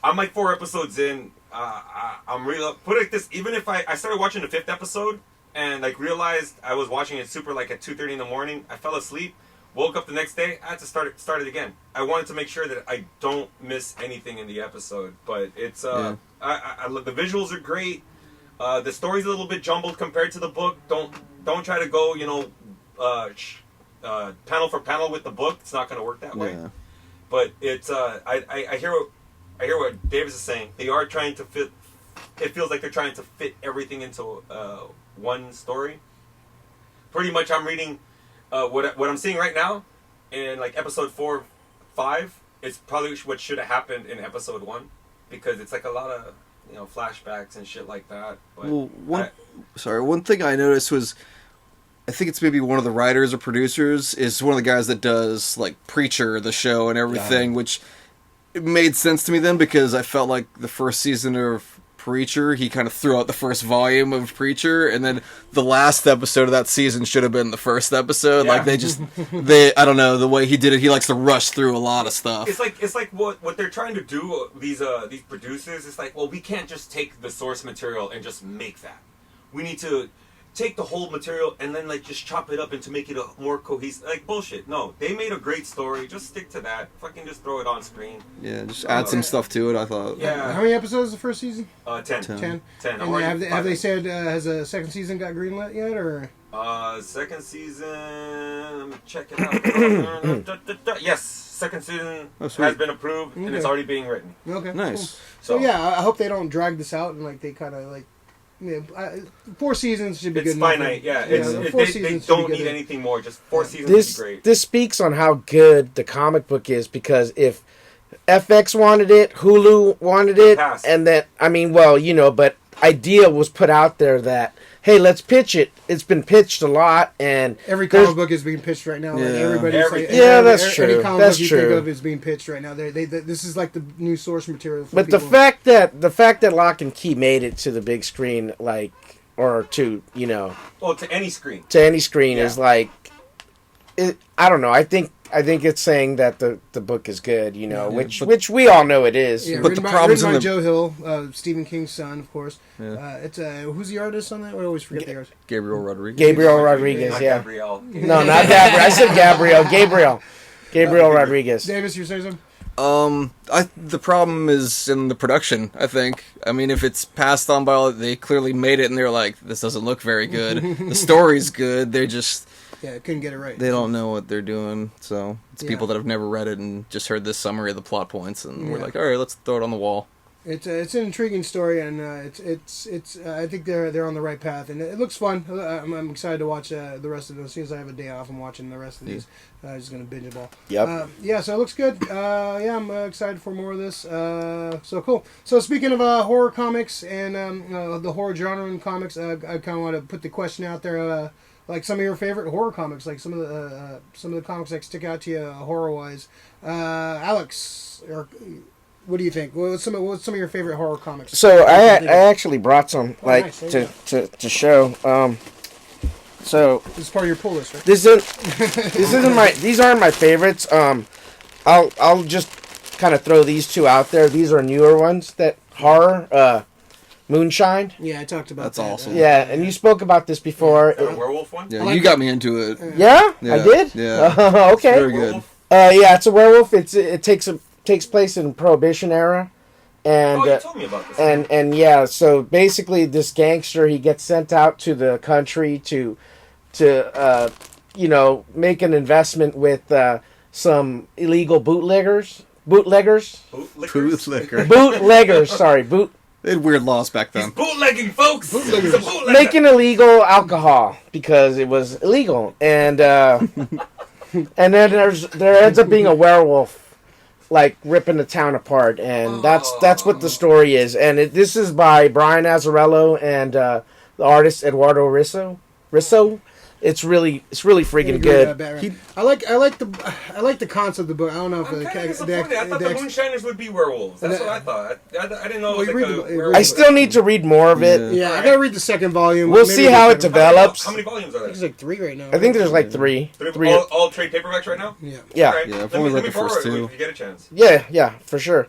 Speaker 3: I'm like 4 episodes in. I'm real. Put it like this: even if I started watching the 5th episode and realized I was watching it super at 2:30 in the morning, I fell asleep. Woke up the next day, I had to start it again. I wanted to make sure that I don't miss anything in the episode. But it's the visuals are great. The story's a little bit jumbled compared to the book. Don't try to go, panel for panel with the book. It's not going to work that way. But it's I hear what Davis is saying. They are trying to fit. It feels like they're trying to fit everything into one story. Pretty much, I'm reading what I'm seeing right now in like episode 4, 5. It's probably what should have happened in episode 1 because it's like a lot of flashbacks and shit like that. But
Speaker 4: one thing I noticed was, I think it's maybe one of the writers or producers is one of the guys that does like Preacher, the show and everything, which it made sense to me then because I felt like the first season of Preacher, he kind of threw out the first volume of Preacher, and then the last episode of that season should have been the first episode.
Speaker 3: Yeah.
Speaker 4: Like I don't know, the way he did it, he likes to rush through a lot of stuff.
Speaker 3: It's like what they're trying to do, these producers, it's like, well, we can't just take the source material and just make that. We need to take the whole material and then like just chop it up and to make it a more cohesive. Like bullshit. No, they made a great story. Just stick to that. Fucking just throw it on screen.
Speaker 4: Yeah, just add some stuff to it. I thought.
Speaker 3: Yeah.
Speaker 1: How many episodes is the first season?
Speaker 3: 10.
Speaker 1: 10.
Speaker 3: And
Speaker 1: have they said has a second season got greenlit yet or?
Speaker 3: Second season. Let me check it out. Yes, second season has been approved and it's already being written.
Speaker 1: Okay.
Speaker 4: Nice.
Speaker 1: Cool. So yeah, I hope they don't drag this out and like they kind of like. Yeah, 4 seasons should be good.
Speaker 3: It's finite, yeah. They don't need anything more. Just 4 seasons would be great.
Speaker 2: This speaks on how good the comic book is because if FX wanted it, Hulu wanted it, and then but idea was put out there that hey, let's pitch it. It's been pitched a lot, and
Speaker 1: every comic book is being pitched right now.
Speaker 2: Yeah,
Speaker 1: like
Speaker 2: that's true.
Speaker 1: Any comic
Speaker 2: That's
Speaker 1: book you
Speaker 2: true.
Speaker 1: think of is being pitched right now. This is like the new source material. For
Speaker 2: but
Speaker 1: people.
Speaker 2: the fact that Locke and Key made it to the big screen, or to
Speaker 3: to any screen,
Speaker 2: is like, I don't know. I think it's saying that the book is good, which we all know it is.
Speaker 1: Yeah,
Speaker 4: but the problem's
Speaker 1: written by Joe Hill, Stephen King's son, of course. Yeah. It's who's the artist on that? I always forget the artist.
Speaker 4: Gabriel Rodriguez.
Speaker 3: Not
Speaker 2: yeah.
Speaker 3: Gabrielle.
Speaker 2: No, not Gabriel. I said Gabriel Rodriguez.
Speaker 1: Davis, you're saying something?
Speaker 4: The problem is in the production, I think. I mean, if it's passed on by all, they clearly made it and they're like, this doesn't look very good. The story's good. They're just...
Speaker 1: Yeah, couldn't get it right.
Speaker 4: They don't know what they're doing, so it's people that have never read it and just heard this summary of the plot points, and we're like, all right, let's throw it on the wall.
Speaker 1: It's an intriguing story, and it's I think they're on the right path, and it looks fun. I'm excited to watch the rest of it. As soon as I have a day off, I'm watching the rest of these. I'm just gonna binge it all.
Speaker 2: Yep.
Speaker 1: So it looks good. I'm excited for more of this. So cool. So speaking of horror comics and the horror genre in comics, I kind of want to put the question out there. Like some of your favorite horror comics, like some of the comics that stick out to you horror wise. Alex, what do you think? What's some of your favorite horror comics?
Speaker 2: So I actually brought some
Speaker 1: nice.
Speaker 2: to show. So
Speaker 1: This is part of your pull list, right?
Speaker 2: this isn't these aren't my favorites. I'll just kind of throw these two out there. These are newer ones that horror. Moonshine.
Speaker 1: Yeah, I talked about
Speaker 4: That's
Speaker 1: that.
Speaker 4: awesome.
Speaker 2: Yeah, and you spoke about this before.
Speaker 3: Is that a werewolf one?
Speaker 4: Yeah,
Speaker 1: like
Speaker 4: you got me into it.
Speaker 2: Yeah, I did.
Speaker 4: Yeah.
Speaker 2: Okay.
Speaker 4: Very good.
Speaker 2: Yeah, it's a werewolf. It takes place in Prohibition era, and
Speaker 3: you told me about this.
Speaker 2: and yeah. So basically, this gangster, he gets sent out to the country to make an investment with some illegal bootleggers. Sorry,
Speaker 4: They had weird laws back then.
Speaker 3: He's bootlegging, folks. He's a bootlegger.
Speaker 2: making illegal alcohol because it was illegal, and and then there ends up being a werewolf, like ripping the town apart, and that's what the story is. And this is by Brian Azzarello and the artist Eduardo Risso. It's really freaking good.
Speaker 1: I like the concept of the book. I don't know if
Speaker 3: I'm kind of disappointed. I thought the Moonshiners would be werewolves. That's what I thought. I didn't know it was like a werewolf.
Speaker 2: I still need to read more of it.
Speaker 1: Yeah, I gotta read the second volume.
Speaker 2: We'll see how it develops.
Speaker 3: How many volumes are there?
Speaker 1: There's like 3 right now.
Speaker 2: I think there's like 3.
Speaker 3: All trade paperbacks right now?
Speaker 1: Yeah.
Speaker 2: Yeah.
Speaker 3: Right.
Speaker 4: Yeah, I've only read the first 2.
Speaker 3: If you get a chance.
Speaker 2: Yeah, for sure.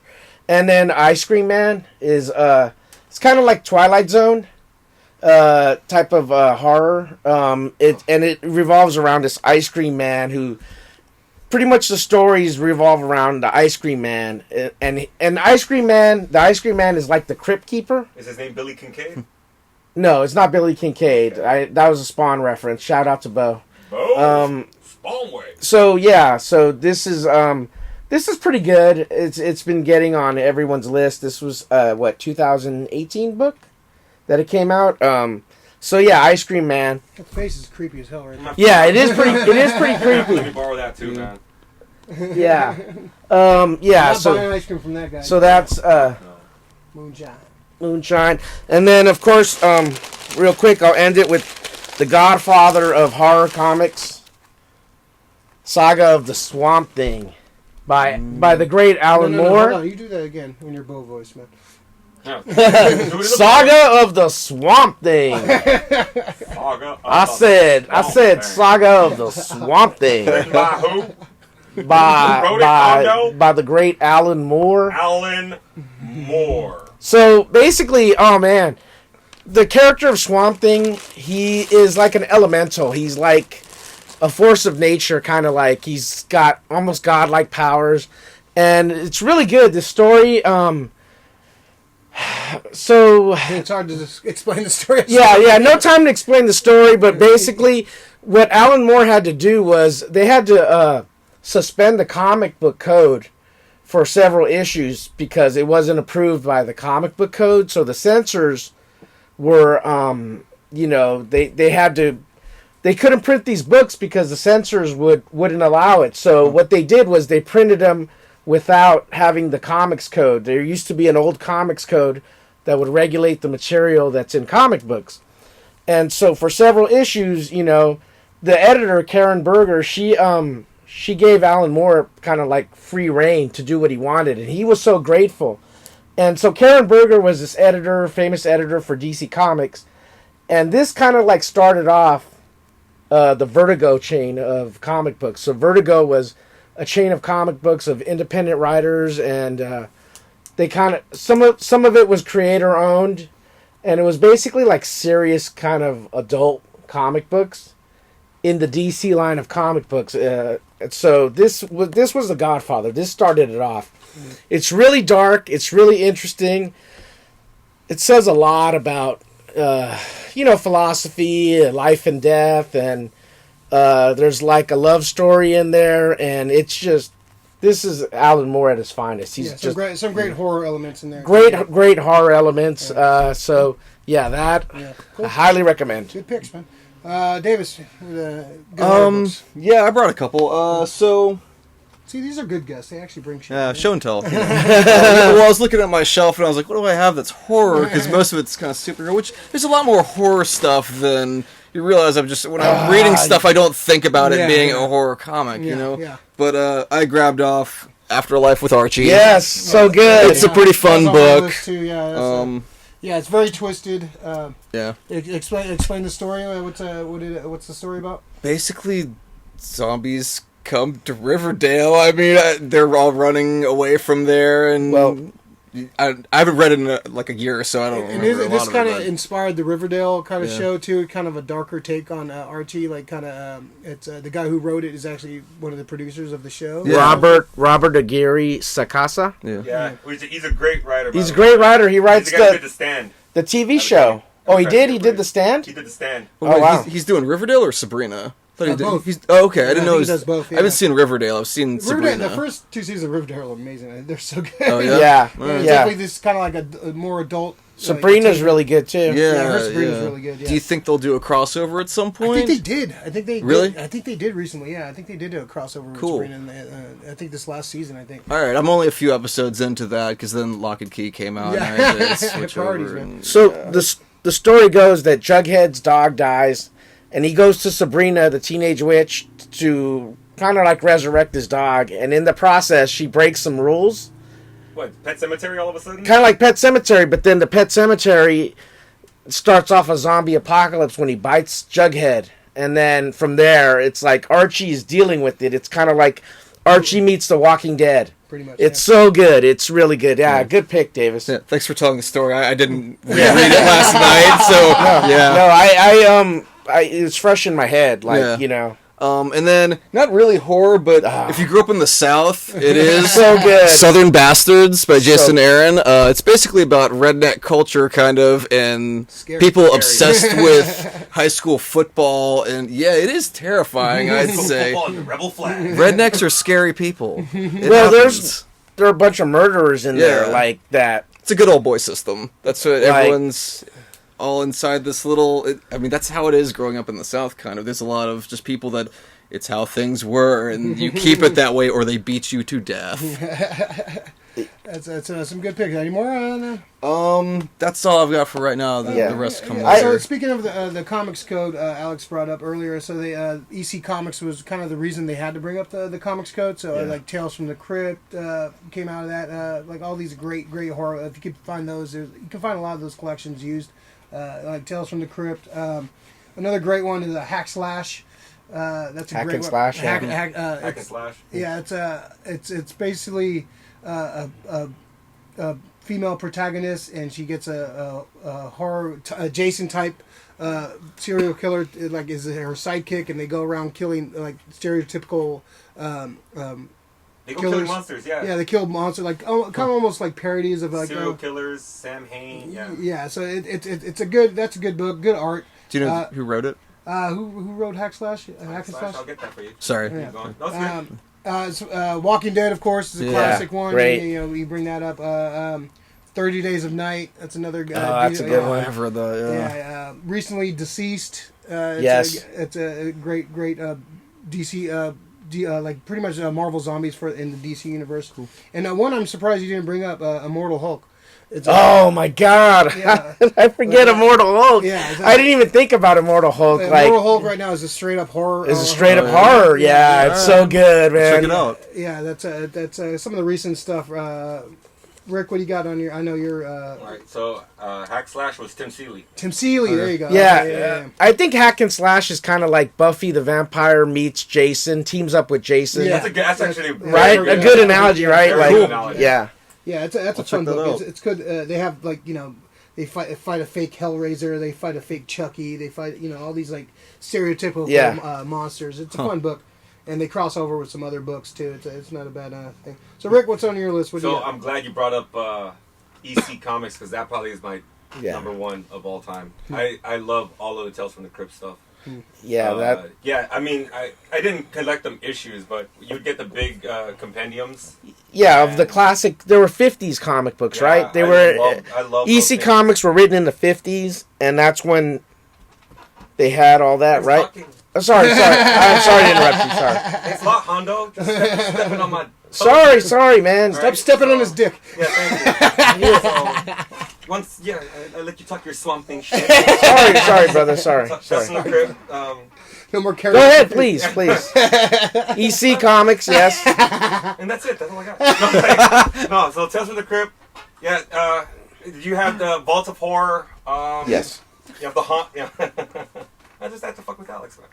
Speaker 2: And then Ice Cream Man is it's kind of like Twilight Zone. Type of horror. It revolves around this ice cream man who, pretty much the stories revolve around the ice cream man, and the ice cream man is like the crypt keeper.
Speaker 3: Is his name Billy Kincaid?
Speaker 2: No, it's not Billy Kincaid. That was a Spawn reference. Shout out to Bo.
Speaker 3: Spawnway.
Speaker 2: So yeah, so this is pretty good. It's been getting on everyone's list. This was 2018 book that it came out. So yeah, Ice Cream Man.
Speaker 1: That face is creepy as hell right now.
Speaker 2: Yeah, it is pretty creepy.
Speaker 3: Let me borrow that too, man.
Speaker 2: Yeah.
Speaker 1: I'm not
Speaker 2: So
Speaker 1: buying ice cream from that guy.
Speaker 2: so that's Moonshine. And then of course, real quick, I'll end it with the godfather of horror comics, Saga of the Swamp Thing, by the great Alan
Speaker 1: No,
Speaker 2: Moore.
Speaker 1: hold on. You do that again in your bow voice, man.
Speaker 2: Saga of the Swamp Thing. I said Saga of the Swamp Thing.
Speaker 3: By who?
Speaker 2: By the great Alan Moore.
Speaker 3: Alan Moore.
Speaker 2: So basically, oh man, the character of Swamp Thing, he is like an elemental. He's like a force of nature, kind of like he's got almost godlike powers, and it's really good. The story, so
Speaker 1: It's hard to just explain the story.
Speaker 2: yeah, no time to explain the story, but basically, what Alan Moore had to do was they had to suspend the comic book code for several issues because it wasn't approved by the comic book code. So the censors were, they couldn't print these books because the censors wouldn't allow it. So what they did was they printed them without having the comics code. There used to be an old comics code that would regulate the material that's in comic books. And so for several issues, the editor, Karen Berger, she gave Alan Moore kind of like free reign to do what he wanted, and he was so grateful. And so Karen Berger was this editor, famous editor for DC Comics, and this kind of like started off the Vertigo chain of comic books. So Vertigo was a chain of comic books of independent writers, and they kind of some of it was creator owned, and it was basically like serious kind of adult comic books in the DC line of comic books. So this was the Godfather. This started it off. It's really dark. It's really interesting. It says a lot about philosophy, life and death, and there's like a love story in there, and it's just, this is Alan Moore at his finest. He's
Speaker 1: some great horror elements in there.
Speaker 2: Great horror elements. Cool. I highly recommend.
Speaker 1: Good picks, man. Davis,
Speaker 4: yeah, I brought a couple.
Speaker 1: See, these are good guests. They actually bring shit.
Speaker 4: Show and tell. Well, I was looking at my shelf and I was like, what do I have that's horror? Because most of it's kind of superhero, which there's a lot more horror stuff than you realize. When I'm reading stuff, I don't think about it being a horror comic,
Speaker 1: Yeah.
Speaker 4: But I grabbed off Afterlife with Archie.
Speaker 2: Yes, so good.
Speaker 4: It's a pretty fun book.
Speaker 1: Yeah, it's very twisted.
Speaker 4: Yeah.
Speaker 1: Explain the story. What's the story about?
Speaker 4: Basically, zombies come to Riverdale. I mean, they're all running away from there, and I haven't read it in like a year or so. I don't remember.
Speaker 1: This kind of inspired the Riverdale kind of show too. Kind of a darker take on Archie. Like kind of, it's the guy who wrote it is actually one of the producers of the show.
Speaker 2: Yeah. Robert Aguirre Sacasa.
Speaker 3: Yeah, he's a great writer.
Speaker 2: He's a great writer. He writes
Speaker 3: the Stand,
Speaker 2: the TV show. Oh, he did. He did the Stand.
Speaker 3: He did the Stand.
Speaker 4: Oh wow. He's doing Riverdale or Sabrina.
Speaker 1: Both.
Speaker 4: Okay, I didn't know
Speaker 1: he does both. Yeah.
Speaker 4: I haven't seen Riverdale. I've seen Sabrina.
Speaker 1: The first two seasons of Riverdale are amazing. They're so good.
Speaker 4: Oh,
Speaker 2: yeah.
Speaker 1: It's definitely this kind of like a more adult.
Speaker 2: Sabrina's really good too.
Speaker 1: Her Sabrina's really good. Yeah.
Speaker 4: Do you think they'll do a crossover at some point?
Speaker 1: I think they did.
Speaker 4: Really?
Speaker 1: I think they did recently. Yeah, I think they did do a crossover with Sabrina. I think this last season. I think.
Speaker 4: All right, I'm only a few episodes into that because then Locke Key came out. And I had to switch over.
Speaker 2: So the story goes that Jughead's dog dies, and he goes to Sabrina, the teenage witch, to kind of like resurrect his dog. And in the process, she breaks some rules.
Speaker 3: What, Pet Cemetery all of a sudden?
Speaker 2: Kind of like Pet Cemetery, but then the Pet Cemetery starts off a zombie apocalypse when he bites Jughead. And then from there, it's like Archie is dealing with it. It's kind of like Archie meets The Walking Dead.
Speaker 1: Pretty much.
Speaker 2: It's so good. It's really good. Yeah, good pick, Davis.
Speaker 4: Yeah, thanks for telling the story. I didn't read it last night, so
Speaker 2: No, it's fresh in my head.
Speaker 4: And then, not really horror, but if you grew up in the South, it is
Speaker 2: so good.
Speaker 4: Southern Bastards by Jason Aaron. It's basically about redneck culture, kind of, and people obsessed with high school football. And yeah, it is terrifying, I'd say.
Speaker 3: Rebel flag.
Speaker 4: Rednecks are scary people.
Speaker 2: There are a bunch of murderers in there like that.
Speaker 4: It's a good old boy system. That's what everyone's all inside this little... I mean, that's how it is growing up in the South, kind of. There's a lot of just people that it's how things were, and you keep it that way or they beat you to death.
Speaker 1: That's some good picks. Any more on
Speaker 4: That's all I've got for right now. The rest come later.
Speaker 1: So speaking of the comics code, Alex brought up earlier. So the EC Comics was kind of the reason they had to bring up the comics code. So like Tales from the Crypt came out of that. Like all these great horror. If you could find those, you can find a lot of those collections used. Like Tales from the Crypt. Another great one is Hack Slash. That's a
Speaker 2: Hack
Speaker 1: great
Speaker 2: and
Speaker 1: one.
Speaker 2: Slash.
Speaker 3: Hack and Slash.
Speaker 1: Yeah, it's basically a female protagonist, and she gets a horror Jason type serial killer, like is her sidekick, and they go around killing like stereotypical.
Speaker 3: They go killing monsters,
Speaker 1: Yeah, they kill monsters, like kind of almost like parodies of like
Speaker 3: serial killers. Sam Hain,
Speaker 1: yeah. So that's a good book, good art.
Speaker 4: Do you know who wrote it?
Speaker 1: Who wrote Hack Slash?
Speaker 3: Hack Slash? I'll get that for you.
Speaker 4: Sorry.
Speaker 1: Yeah.
Speaker 3: No, it's good.
Speaker 1: Walking Dead, of course, is a classic one.
Speaker 2: Great.
Speaker 1: You bring that up. 30 Days of Night. That's another.
Speaker 2: That's a good one.
Speaker 4: I've read that.
Speaker 1: Yeah. Recently Deceased.
Speaker 2: Yes.
Speaker 1: It's a great DC. Like pretty much Marvel Zombies in the DC universe. Cool. And one I'm surprised you didn't bring up, Immortal Hulk.
Speaker 2: Oh my God!
Speaker 1: Yeah.
Speaker 2: I forget Immortal Hulk.
Speaker 1: Yeah,
Speaker 2: I didn't even think about Immortal Hulk.
Speaker 1: Immortal Hulk right now is a straight up horror.
Speaker 2: Is a straight up horror. Yeah, it's so good, man.
Speaker 4: Check it out.
Speaker 1: Yeah, that's some of the recent stuff. Rick, what do you got on your? I know you're.
Speaker 3: All right, so Hack Slash was Tim Seeley.
Speaker 1: Tim Seeley, there you go.
Speaker 2: Yeah,
Speaker 1: Okay,
Speaker 2: I think Hack and Slash is kind of like Buffy the Vampire meets Jason, teams up with Jason.
Speaker 1: Yeah.
Speaker 3: That's actually
Speaker 2: Right, a good analogy, right?
Speaker 3: Very
Speaker 2: Like,
Speaker 3: good analogy.
Speaker 2: yeah.
Speaker 1: Yeah, that's a fun book. It's good. They have like they fight a fake Hellraiser. They fight a fake Chucky. They fight all these like stereotypical monsters. It's a fun book, and they cross over with some other books too. It's not a bad thing. So Rick, what's on your list? What do you got?
Speaker 3: I'm glad you brought up EC Comics because that probably is my number one of all time. I love all of the Tales from the Crypt stuff.
Speaker 2: Yeah,
Speaker 3: Yeah, I mean, I didn't collect them issues, but you'd get the big compendiums.
Speaker 2: Yeah, of the classic. There were 50s comic books, right? They
Speaker 3: I love
Speaker 2: EC Comics were written in the 50s, and that's when they had all that, right? Sorry. I'm sorry to interrupt you. Sorry.
Speaker 3: Thanks a lot, Hondo. Just stepping on my...
Speaker 2: Sorry, man.
Speaker 1: Stop stepping on his dick.
Speaker 3: Yeah, thank you. I let you talk your Swamp Thing shit.
Speaker 2: Sorry, brother. Sorry.
Speaker 1: No more
Speaker 2: Go ahead, please. EC Comics, yes.
Speaker 3: And that's it. That's all I got. No, so Tales from the Crypt. Yeah, you have the Vault of Horror.
Speaker 2: Yes.
Speaker 3: You have the Haunt. Yeah. I just have to fuck with Alex, man.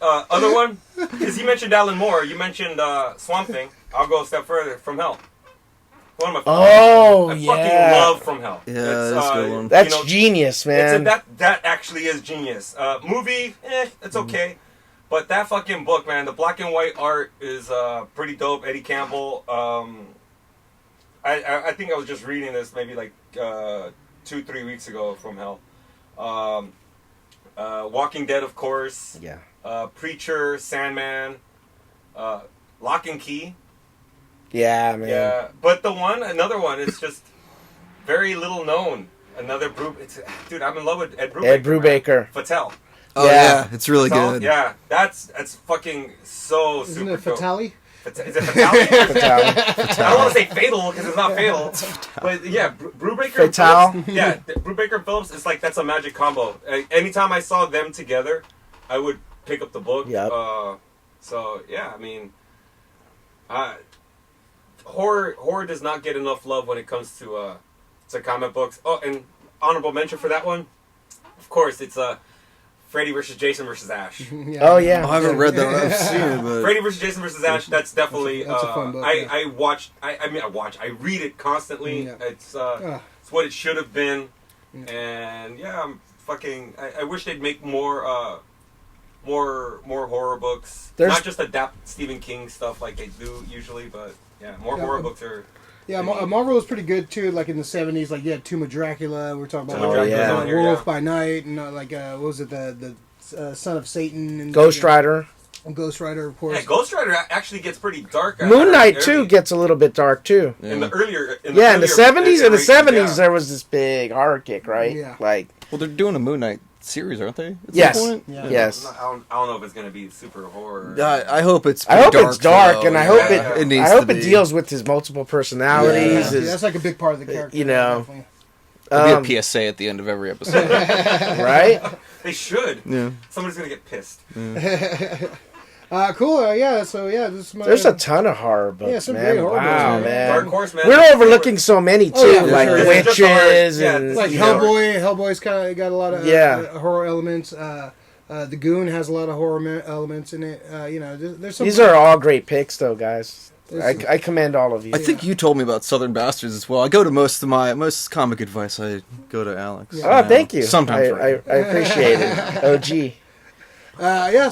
Speaker 3: Other one, because you mentioned Alan Moore. You mentioned Swamp Thing. I'll go a step further. From Hell. One of my I fucking love From Hell.
Speaker 4: Yeah, that's a good one.
Speaker 2: That's genius, man.
Speaker 3: That actually is genius. Movie, it's okay. But that fucking book, man, the black and white art is pretty dope. Eddie Campbell. I think I was just reading this maybe like 2-3 weeks ago. From Hell. Walking Dead, of course.
Speaker 2: Yeah.
Speaker 3: Preacher, Sandman, Locke Key.
Speaker 2: Yeah, man.
Speaker 3: Yeah, but another one, it's just very little known. Another dude, I'm in love with Ed Brubaker.
Speaker 2: Ed Brubaker.
Speaker 3: Fatale.
Speaker 4: Oh yeah, it's really good.
Speaker 3: Yeah, that's fucking so
Speaker 1: Isn't
Speaker 3: super
Speaker 1: it Fatale?
Speaker 3: Is it Fatale?
Speaker 2: Fatale.
Speaker 3: I don't want to say fatal because it's not fatal. But yeah, Brubaker and
Speaker 2: Fatale.
Speaker 3: Phillips. Yeah, Brubaker and Phillips. It's like that's a magic combo. Anytime I saw them together, I would pick up the book.
Speaker 2: Yep.
Speaker 3: So yeah, I mean, horror does not get enough love when it comes to comic books. Oh, and honorable mention for that one, of course, it's Freddy versus Jason versus Ash.
Speaker 1: Yeah.
Speaker 2: Oh yeah.
Speaker 4: I haven't read that. I've seen it, but
Speaker 3: Freddy versus Jason versus Ash. That's definitely.
Speaker 1: That's a fun book.
Speaker 3: I read it constantly.
Speaker 1: Yeah.
Speaker 3: It's what it should have been, and yeah, I'm fucking. I wish they'd make more more horror books.
Speaker 2: There's-
Speaker 3: Not just adapt Stephen King stuff like they do usually, but more horror books are.
Speaker 1: Yeah, Marvel was pretty good too. Like in the '70s, like you had Tomb of Dracula. We're talking about Werewolf by Night, and what was it, the Son of Satan, and
Speaker 2: Ghost Rider.
Speaker 1: Ghost Rider, of course.
Speaker 3: Yeah, Ghost Rider actually gets pretty dark.
Speaker 2: Moon Knight too gets a little bit dark too.
Speaker 3: Yeah. In the earlier,
Speaker 2: in the '70s, there was this big horror kick, right?
Speaker 1: Yeah.
Speaker 2: Like,
Speaker 4: well, they're doing a Moon Knight series, aren't they?
Speaker 2: Yes.
Speaker 1: Yeah.
Speaker 2: Yes.
Speaker 3: I don't know if it's going to be super horror.
Speaker 4: I hope it's.
Speaker 2: I hope
Speaker 4: dark,
Speaker 2: it's dark,
Speaker 4: though.
Speaker 2: and I hope it.
Speaker 4: needs
Speaker 2: I hope
Speaker 4: to
Speaker 2: it
Speaker 4: be.
Speaker 2: deals with his multiple personalities.
Speaker 1: Yeah, that's like a big part of the character.
Speaker 2: You know.
Speaker 1: Definitely.
Speaker 4: There'll be a PSA at the end of every episode.
Speaker 2: Right?
Speaker 3: They should.
Speaker 4: Yeah.
Speaker 3: Somebody's going to get pissed.
Speaker 1: Cool. This is my.
Speaker 2: There's a ton of horror books,
Speaker 1: Yeah, some
Speaker 2: man.
Speaker 1: great horror
Speaker 2: wow,
Speaker 1: books,
Speaker 2: man.
Speaker 3: Dark Horse, man.
Speaker 2: We're overlooking so many too,
Speaker 1: yeah,
Speaker 2: like
Speaker 1: sure.
Speaker 2: witches and
Speaker 1: like
Speaker 2: you know.
Speaker 1: Hellboy. Hellboy's kind of got a lot of horror elements. The Goon has a lot of horror elements in it. There's some.
Speaker 2: These are all great picks, though, guys. I commend all of you.
Speaker 4: I think you told me about Southern Bastards as well. I go to most comic advice. I go to Alex.
Speaker 1: Yeah.
Speaker 2: Oh, thank you.
Speaker 4: Sometimes
Speaker 2: I appreciate it. OG.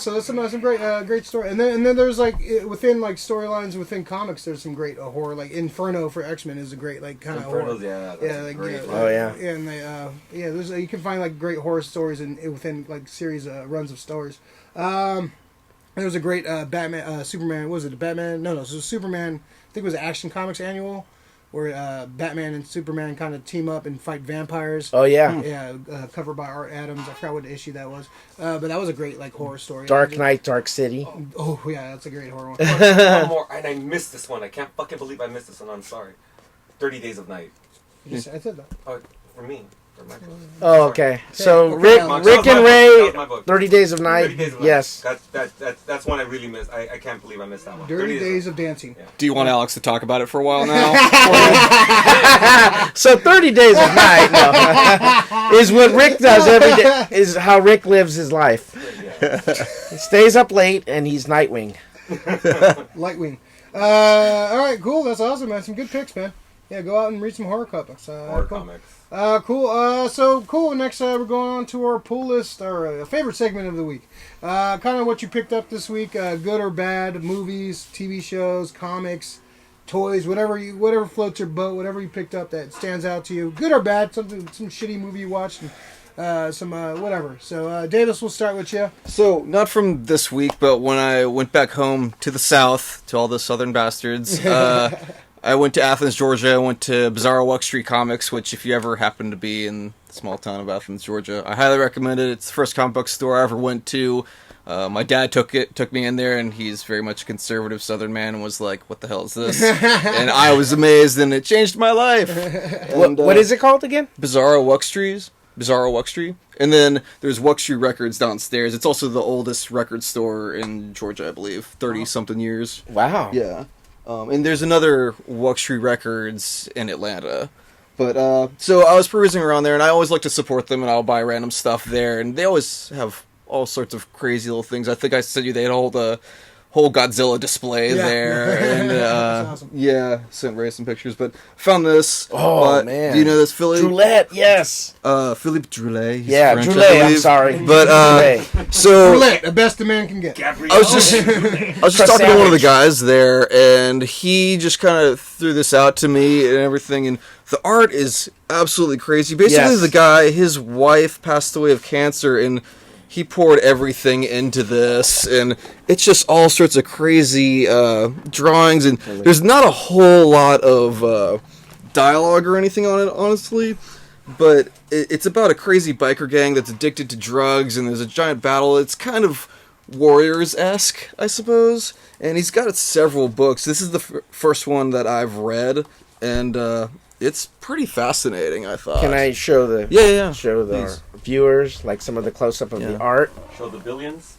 Speaker 1: So there's some great story, and then there's like within like storylines within comics, there's some great horror. Like Inferno for X-Men is a great like kind of horror.
Speaker 3: Great.
Speaker 1: And they there's you can find like great horror stories within like series runs of stories. There was a great Batman, Superman. What was it? Batman? No, it was Superman. I think it was Action Comics annual, where Batman and Superman kind of team up and fight vampires.
Speaker 2: Oh yeah.
Speaker 1: Yeah, covered by Art Adams. I forgot what issue that was, but that was a great like horror story.
Speaker 2: Dark Knight, Dark City.
Speaker 1: Oh yeah, that's a great horror one.
Speaker 3: One more, and I missed this one. I can't fucking believe I missed this one. I'm sorry. 30 Days of Night.
Speaker 1: I said that.
Speaker 3: Oh, for me. For my book.
Speaker 2: Oh, okay. So
Speaker 1: Okay.
Speaker 2: Rick and Ray, 30 Days of Night.
Speaker 3: 30 Days of Night.
Speaker 2: Yes.
Speaker 3: That's one I really missed. I can't believe I missed that one.
Speaker 1: Dirty Days of Dancing.
Speaker 3: Yeah.
Speaker 4: Do you want Alex to talk about it for a while now?
Speaker 2: So 30 Days of Night is what Rick does every day. Is how Rick lives his life. He stays up late and he's Nightwing.
Speaker 1: Lightwing. All right, cool. That's awesome, man. Some good picks, man. Yeah, go out and read some horror comics.
Speaker 3: Comics.
Speaker 1: Cool. So cool. Next, we're going on to our pool list, our favorite segment of the week. Kind of what you picked up this week, good or bad, movies, TV shows, comics, toys, whatever floats your boat, whatever you picked up that stands out to you, good or bad, some shitty movie you watched, and, some whatever. So Davis, we'll start with you.
Speaker 4: So, not from this week, but when I went back home to the South, to all the Southern bastards, I went to Athens, Georgia. I went to Bizarro Wuck Street Comics, which if you ever happen to be in the small town of Athens, Georgia, I highly recommend it. It's the first comic book store I ever went to. My dad took me in there, and he's very much a conservative Southern man, and was like, "What the hell is this?" And I was amazed, and it changed my life. And,
Speaker 2: What is it called again?
Speaker 4: Bizarro Wuck Street. And then there's Wuck Street Records downstairs. It's also the oldest record store in Georgia, I believe, 30-something years.
Speaker 2: Wow.
Speaker 4: Yeah. And there's another Wuck Street Records in Atlanta. But, so I was perusing around there, and I always like to support them, and I'll buy random stuff there. And they always have all sorts of crazy little things. I think I said they had a whole Godzilla display there. And,
Speaker 1: That's awesome.
Speaker 4: yeah, sent Ray some pictures. But found this.
Speaker 2: Oh, man.
Speaker 4: Do you know this, Philly?
Speaker 2: Droulet, yes.
Speaker 4: Philippe Droulet. He's
Speaker 2: Yeah,
Speaker 4: French, I
Speaker 2: Droulet, I'm
Speaker 4: believe.
Speaker 2: sorry.
Speaker 4: But,
Speaker 2: Droulet.
Speaker 4: so...
Speaker 1: Roulette, the best a man can get.
Speaker 4: I was just talking to one of the guys there, and he just kind of threw this out to me and everything, and the art is absolutely crazy. Basically,
Speaker 2: Yes.
Speaker 4: the guy, his wife passed away of cancer, and he poured everything into this, and it's just all sorts of crazy drawings, and there's not a whole lot of dialogue or anything on it, honestly, but it's about a crazy biker gang that's addicted to drugs, and there's a giant battle. It's kind of Warriors-esque, I suppose, and he's got several books. This is the first one that I've read, and it's pretty fascinating, I thought.
Speaker 2: Can I show the
Speaker 4: show
Speaker 2: the viewers like some of the close up of the art?
Speaker 3: Show the billions.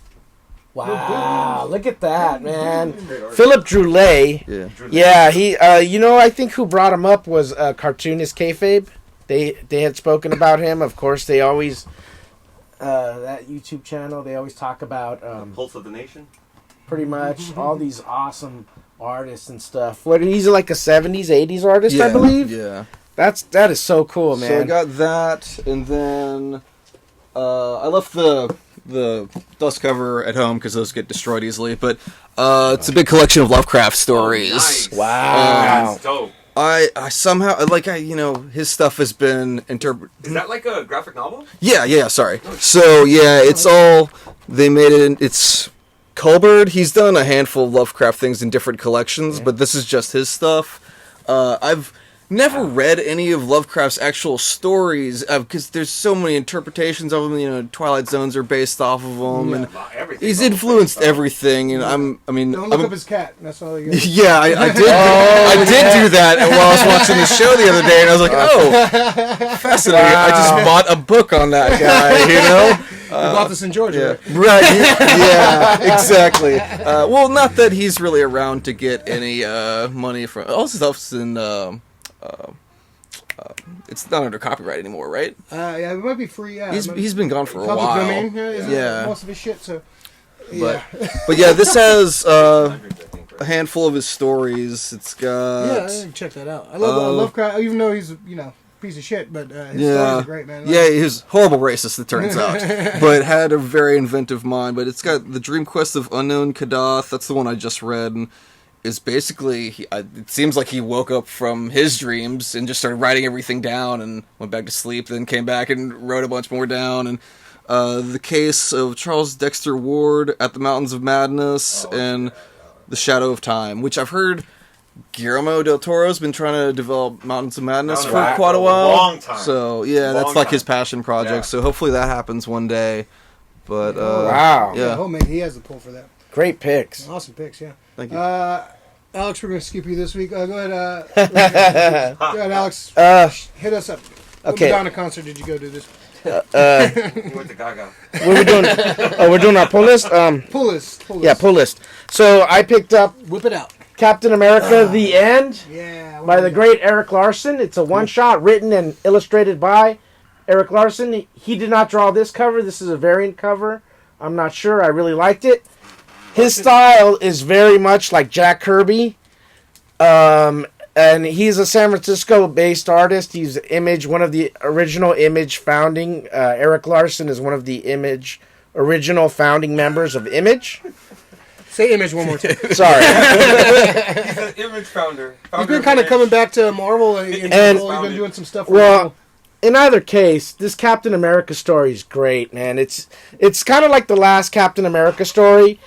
Speaker 2: Wow, look at that, man. Philip Droulet.
Speaker 4: Yeah.
Speaker 2: Yeah, he I think who brought him up was cartoonist Kayfabe. They had spoken about him. Of course, they always that YouTube channel, they always talk about
Speaker 3: Pulse of the Nation.
Speaker 2: pretty much all these awesome artists and stuff. What, he's like a 70s, 80s artist, I believe?
Speaker 4: Yeah.
Speaker 2: That is so cool, man.
Speaker 4: So I got that, and then I left the the dust cover at home because those get destroyed easily. But it's a big collection of Lovecraft stories.
Speaker 3: Nice.
Speaker 2: Wow.
Speaker 3: That's dope.
Speaker 4: I somehow his stuff has been interpreted.
Speaker 3: Is that like a graphic novel?
Speaker 4: Yeah. Sorry. So it's all they made it. It's Culbert. He's done a handful of Lovecraft things in different collections, but this is just his stuff. I've never read any of Lovecraft's actual stories because there's so many interpretations of them. Twilight Zones are based off of them, and he's influenced everything. And
Speaker 1: Don't look up his cat. That's all you got.
Speaker 4: Yeah, I did. I did do that while I was watching the show the other day, and I was like, "Oh, fascinating!" I just bought a book on that guy.
Speaker 1: You bought this in Georgia,
Speaker 4: right? Right. Yeah, exactly. Well, not that he's really around to get any money from. All his stuff's in. It's not under copyright anymore, right?
Speaker 1: Yeah, it might be free. Yeah,
Speaker 4: he's been gone for a
Speaker 1: public
Speaker 4: while.
Speaker 1: domain.
Speaker 4: Yeah.
Speaker 1: Most of his shit. So, yeah.
Speaker 4: But yeah, this has a handful of his stories. It's got
Speaker 1: I didn't check that out. I love Lovecraft, even though he's piece of shit, but his stories are great, man.
Speaker 4: Yeah, he's horrible racist, it turns out, but had a very inventive mind. But it's got the Dream Quest of Unknown Kadath. That's the one I just read, and is basically it seems like he woke up from his dreams and just started writing everything down and went back to sleep, then came back and wrote a bunch more down. And the case of Charles Dexter Ward at the Mountains of Madness and The Shadow of Time, which I've heard Guillermo del Toro's been trying to develop Mountains of Madness for quite a while.
Speaker 3: Long time.
Speaker 4: So that's like his passion project. Yeah. So hopefully that happens one day. But
Speaker 2: wow,
Speaker 4: yeah.
Speaker 1: Oh man, he has the pull for that.
Speaker 2: Great picks.
Speaker 1: Awesome picks, yeah.
Speaker 4: Thank you.
Speaker 1: Alex, we're going to skip you this week. Go ahead. Go ahead, Alex. Hit us up. What Madonna concert did you go to this?
Speaker 3: He went to Gaga.
Speaker 2: What are we doing? Oh, we're doing our pull list.
Speaker 1: Pull list.
Speaker 2: Yeah, pull list. So I picked up
Speaker 1: Whip it out.
Speaker 2: Captain America: The End by the great Eric Larson. It's a one-shot written and illustrated by Eric Larson. He did not draw this cover. This is a variant cover. I'm not sure. I really liked it. His style is very much like Jack Kirby. And he's a San Francisco-based artist. He's Image, one of the original Image founding. Eric Larson is one of the Image original founding members of Image.
Speaker 1: Say Image one more time.
Speaker 2: Sorry.
Speaker 3: He's an Image founder.
Speaker 1: He's been kind of coming back to Marvel, and he's been doing some stuff.
Speaker 2: Well, in either case, this Captain America story is great, man. It's kind of like the last Captain America story.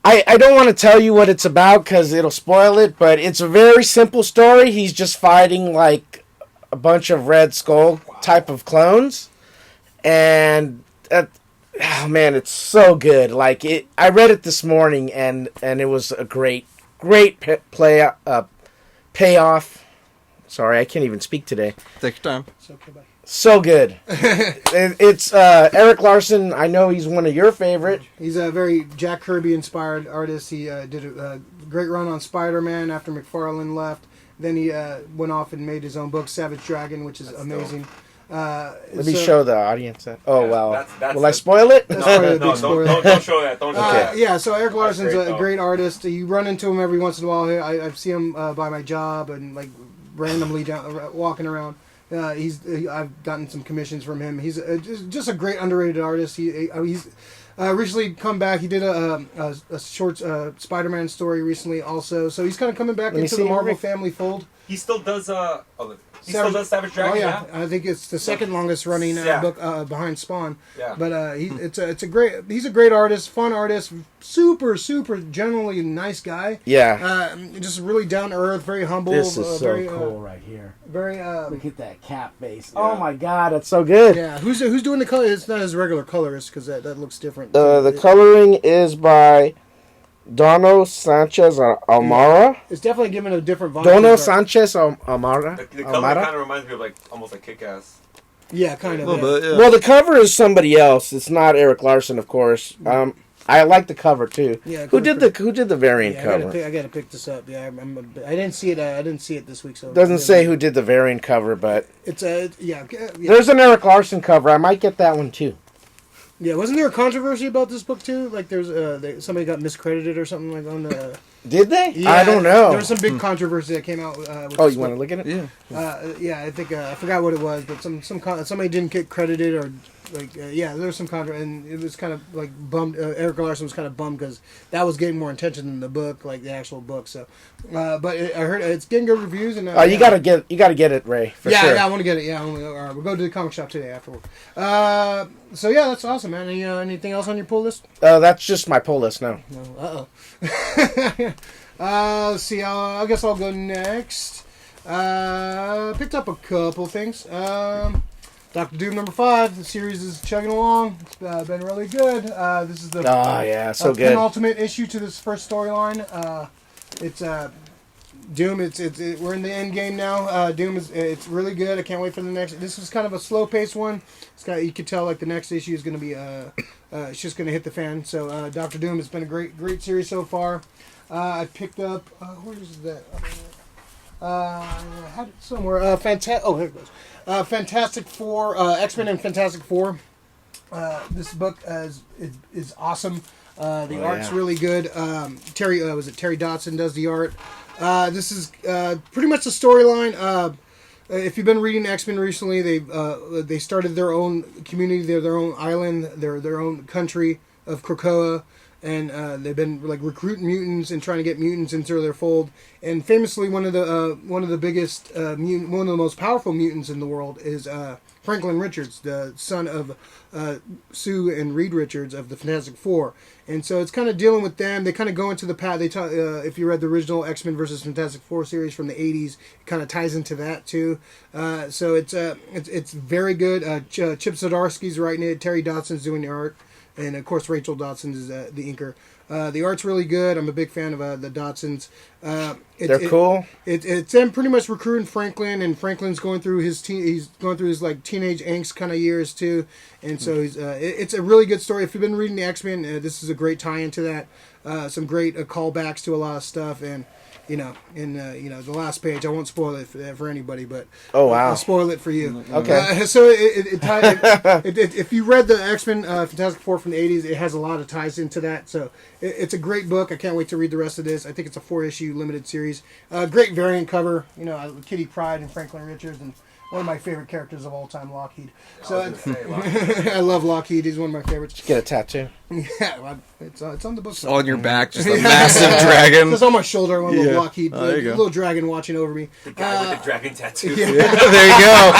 Speaker 2: I don't want to tell you what it's about because it'll spoil it, but it's a very simple story. He's just fighting like a bunch of Red Skull type of clones, and oh man, it's so good. Like I read it this morning, and it was a great payoff. Sorry, I can't even speak today.
Speaker 4: Take your time.
Speaker 1: It's okay, bye.
Speaker 2: So good. It's Eric Larson. I know he's one of your favorite.
Speaker 1: He's a very Jack Kirby inspired artist. He did a great run on Spider-Man after McFarlane left. Then he went off and made his own book, Savage Dragon, which is amazing.
Speaker 2: Let me show the audience that. Oh, wow.
Speaker 3: That's
Speaker 2: Will I spoil it?
Speaker 3: No, don't show that. Don't show that.
Speaker 1: Yeah, so Eric Larson's a great artist. You run into him every once in a while. I see him by my job and like randomly walking around. I've gotten some commissions from him. He's just a great underrated artist. He's recently come back. He did a short Spider-Man story recently also. So he's kind of coming back into the Marvel family fold.
Speaker 3: He still does Savage Dragon.
Speaker 1: Oh yeah, I think it's the second longest running book behind Spawn.
Speaker 3: Yeah.
Speaker 1: But he's a great artist, fun artist, super generally nice guy.
Speaker 2: Yeah.
Speaker 1: Just really down to earth, very humble.
Speaker 2: This is so
Speaker 1: very,
Speaker 2: cool right here.
Speaker 1: Very.
Speaker 2: Look at that cap base. Yeah. Oh my God, that's so good.
Speaker 1: Yeah. Who's doing the color? It's not his regular colorist because that looks different.
Speaker 2: The coloring is by Dono Sanchez Almara.
Speaker 1: It's definitely giving a different vibe.
Speaker 2: Dono Sanchez Almara.
Speaker 3: The color kind of reminds me of almost like Kick-Ass.
Speaker 1: Yeah, kind of.
Speaker 4: A little bit, yeah.
Speaker 2: Well, the cover is somebody else. It's not Eric Larson, of course. I like the cover too.
Speaker 1: Yeah.
Speaker 2: Who did the variant cover?
Speaker 1: I gotta pick this up. Yeah, I didn't see it. I didn't see it this week. So
Speaker 2: it doesn't say who did the variant cover, but
Speaker 1: it's yeah.
Speaker 2: There's an Eric Larson cover. I might get that one too.
Speaker 1: Yeah, wasn't there a controversy about this book too? Like, there's somebody got miscredited or something like on the.
Speaker 2: Did they?
Speaker 1: Yeah,
Speaker 2: I don't know.
Speaker 1: There was some big controversy that came out. With
Speaker 2: Oh, you want to look at it?
Speaker 4: Yeah.
Speaker 1: Yeah, I think I forgot what it was, but somebody didn't get credited or there was some and it was kind of like bummed. Eric Larson was kind of bummed because that was getting more attention than the book, like the actual book. So, but I heard it's getting good reviews. And
Speaker 2: you gotta get it, Ray. For sure.
Speaker 1: Yeah, I want to get it. Yeah, all right, we'll go to the comic shop today afterward. So yeah, that's awesome, man. Anything else on your pull list?
Speaker 2: That's just my pull list now.
Speaker 1: No. Let's see. I guess I'll go next. Picked up a couple things. Doctor Doom #5. The series is chugging along. It's been really good. This is the
Speaker 2: good.
Speaker 1: penultimate issue to this first storyline. It's Doom. We're in the end game now. Doom it's really good. I can't wait for the next. This is kind of a slow paced one. You could tell like the next issue is going to be it's just going to hit the fan. So Doctor Doom has been a great series so far. I picked up where is that? I had it somewhere. Here it goes. Fantastic Four, X-Men and Fantastic Four. This book is awesome. The art's really good. Terry Dotson does the art. This is pretty much the storyline. If you've been reading X-Men recently, they started their own community, their own island, their own country of Krakoa. And they've been like recruiting mutants and trying to get mutants into their fold. And famously, one of the biggest one of the most powerful mutants in the world is Franklin Richards, the son of Sue and Reed Richards of the Fantastic Four. And so it's kind of dealing with them. They kind of go into the path. If you read the original X-Men versus Fantastic Four series from the '80s, it kind of ties into that too. So it's very good. Chip Zdarsky's writing it. Terry Dotson's doing the art. And, of course, Rachel Dotson is the inker. The art's really good. I'm a big fan of the Dotsons.
Speaker 2: They're cool.
Speaker 1: It's them pretty much recruiting Franklin, and Franklin's going through his like teenage angst kind of years too. And so it's a really good story. If you've been reading the X-Men, this is a great tie into that. Some great callbacks to a lot of stuff, and the last page. I won't spoil it for anybody, but I'll spoil it for you.
Speaker 2: Okay.
Speaker 1: So if you read the X-Men Fantastic Four from the '80s, it has a lot of ties into that. So it's a great book. I can't wait to read the rest of this. I think it's a 4-issue limited series. Great variant cover. Kitty Pryde and Franklin Richards and one of my favorite characters of all time, Locke Key. So I love Locke Key. He's one of my favorites.
Speaker 2: Did you get a tattoo?
Speaker 1: Yeah, it's on the book.
Speaker 4: It's on your back, just a massive dragon.
Speaker 1: It's on my shoulder, one little Locke Key,
Speaker 4: there you go.
Speaker 1: little dragon watching over me.
Speaker 3: The guy with the dragon tattoo.
Speaker 4: There you go.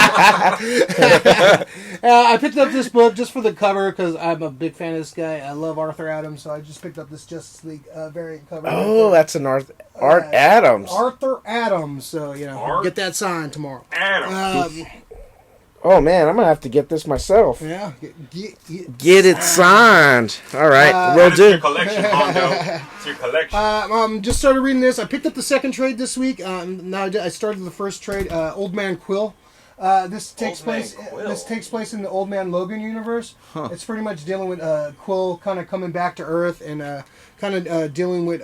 Speaker 1: I picked up this book just for the cover because I'm a big fan of this guy. I love Arthur Adams, so I just picked up this Justice League variant cover.
Speaker 2: Oh, that's an Art Adams.
Speaker 1: Arthur Adams. So get that signed tomorrow.
Speaker 2: Oh man, I'm gonna have to get this myself.
Speaker 1: Yeah,
Speaker 2: get it signed. All right, will do.
Speaker 3: It's your collection, Hondo. It's your collection.
Speaker 1: Just started reading this. I picked up the second trade this week. Now I started the first trade. Old Man Quill. This takes place in the Old Man Logan universe. Huh. It's pretty much dealing with Quill kind of coming back to Earth and kind of dealing with.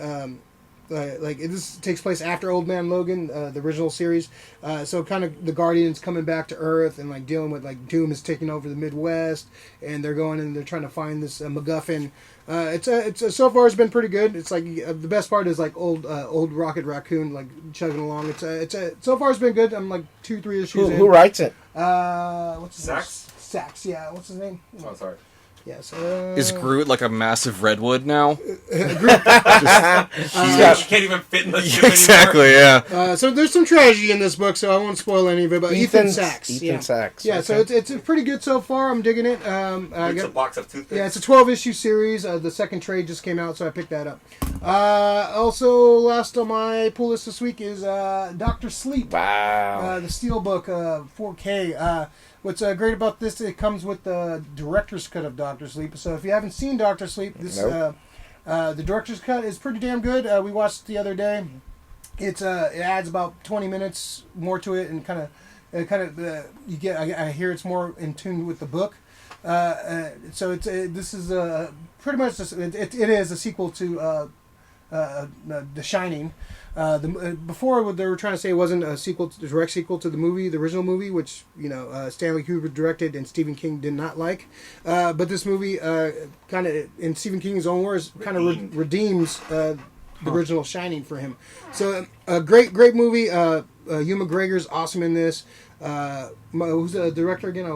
Speaker 1: This takes place after Old Man Logan, the original series. So kind of the Guardians coming back to Earth and like dealing with like Doom is taking over the Midwest, and they're going and they're trying to find this MacGuffin. It's so far it's been pretty good. It's like the best part is like old Rocket Raccoon like chugging along. So far it's been good. I'm like 2-3 issues in.
Speaker 2: Who writes it?
Speaker 1: What's his name?
Speaker 3: Sachs?
Speaker 1: Sachs, yeah. What's his name?
Speaker 3: Oh, sorry.
Speaker 1: Yes.
Speaker 4: Is Groot like a massive redwood now?
Speaker 3: You can't even fit in the ship
Speaker 4: exactly,
Speaker 3: anymore.
Speaker 4: Yeah.
Speaker 1: So there's some tragedy in this book, so I won't spoil any of it. But Ethan Sachs.
Speaker 2: Sachs.
Speaker 1: Yeah,
Speaker 2: okay.
Speaker 1: so it's pretty good so far. I'm digging it.
Speaker 3: It's a box of toothpicks.
Speaker 1: Yeah, it's a 12-issue series. The second trade just came out, so I picked that up. Also, last on my pull list this week is Dr. Sleep.
Speaker 2: Wow.
Speaker 1: The Steelbook 4K. What's great about this, it comes with the director's cut of Dr. Sleep. So if you haven't seen Dr. Sleep, the director's cut is pretty damn good. We watched it the other day. It adds about 20 minutes more to it, and you get. I hear it's more in tune with the book. So this is pretty much it is a sequel to The Shining. Before they were trying to say it wasn't a direct sequel to the movie, the original movie, which Stanley Kubrick directed and Stephen King did not like. But this movie kind of, in Stephen King's own words, kind of redeems the original Shining for him. So a great movie. Hugh McGregor's awesome in this. Who's the director again?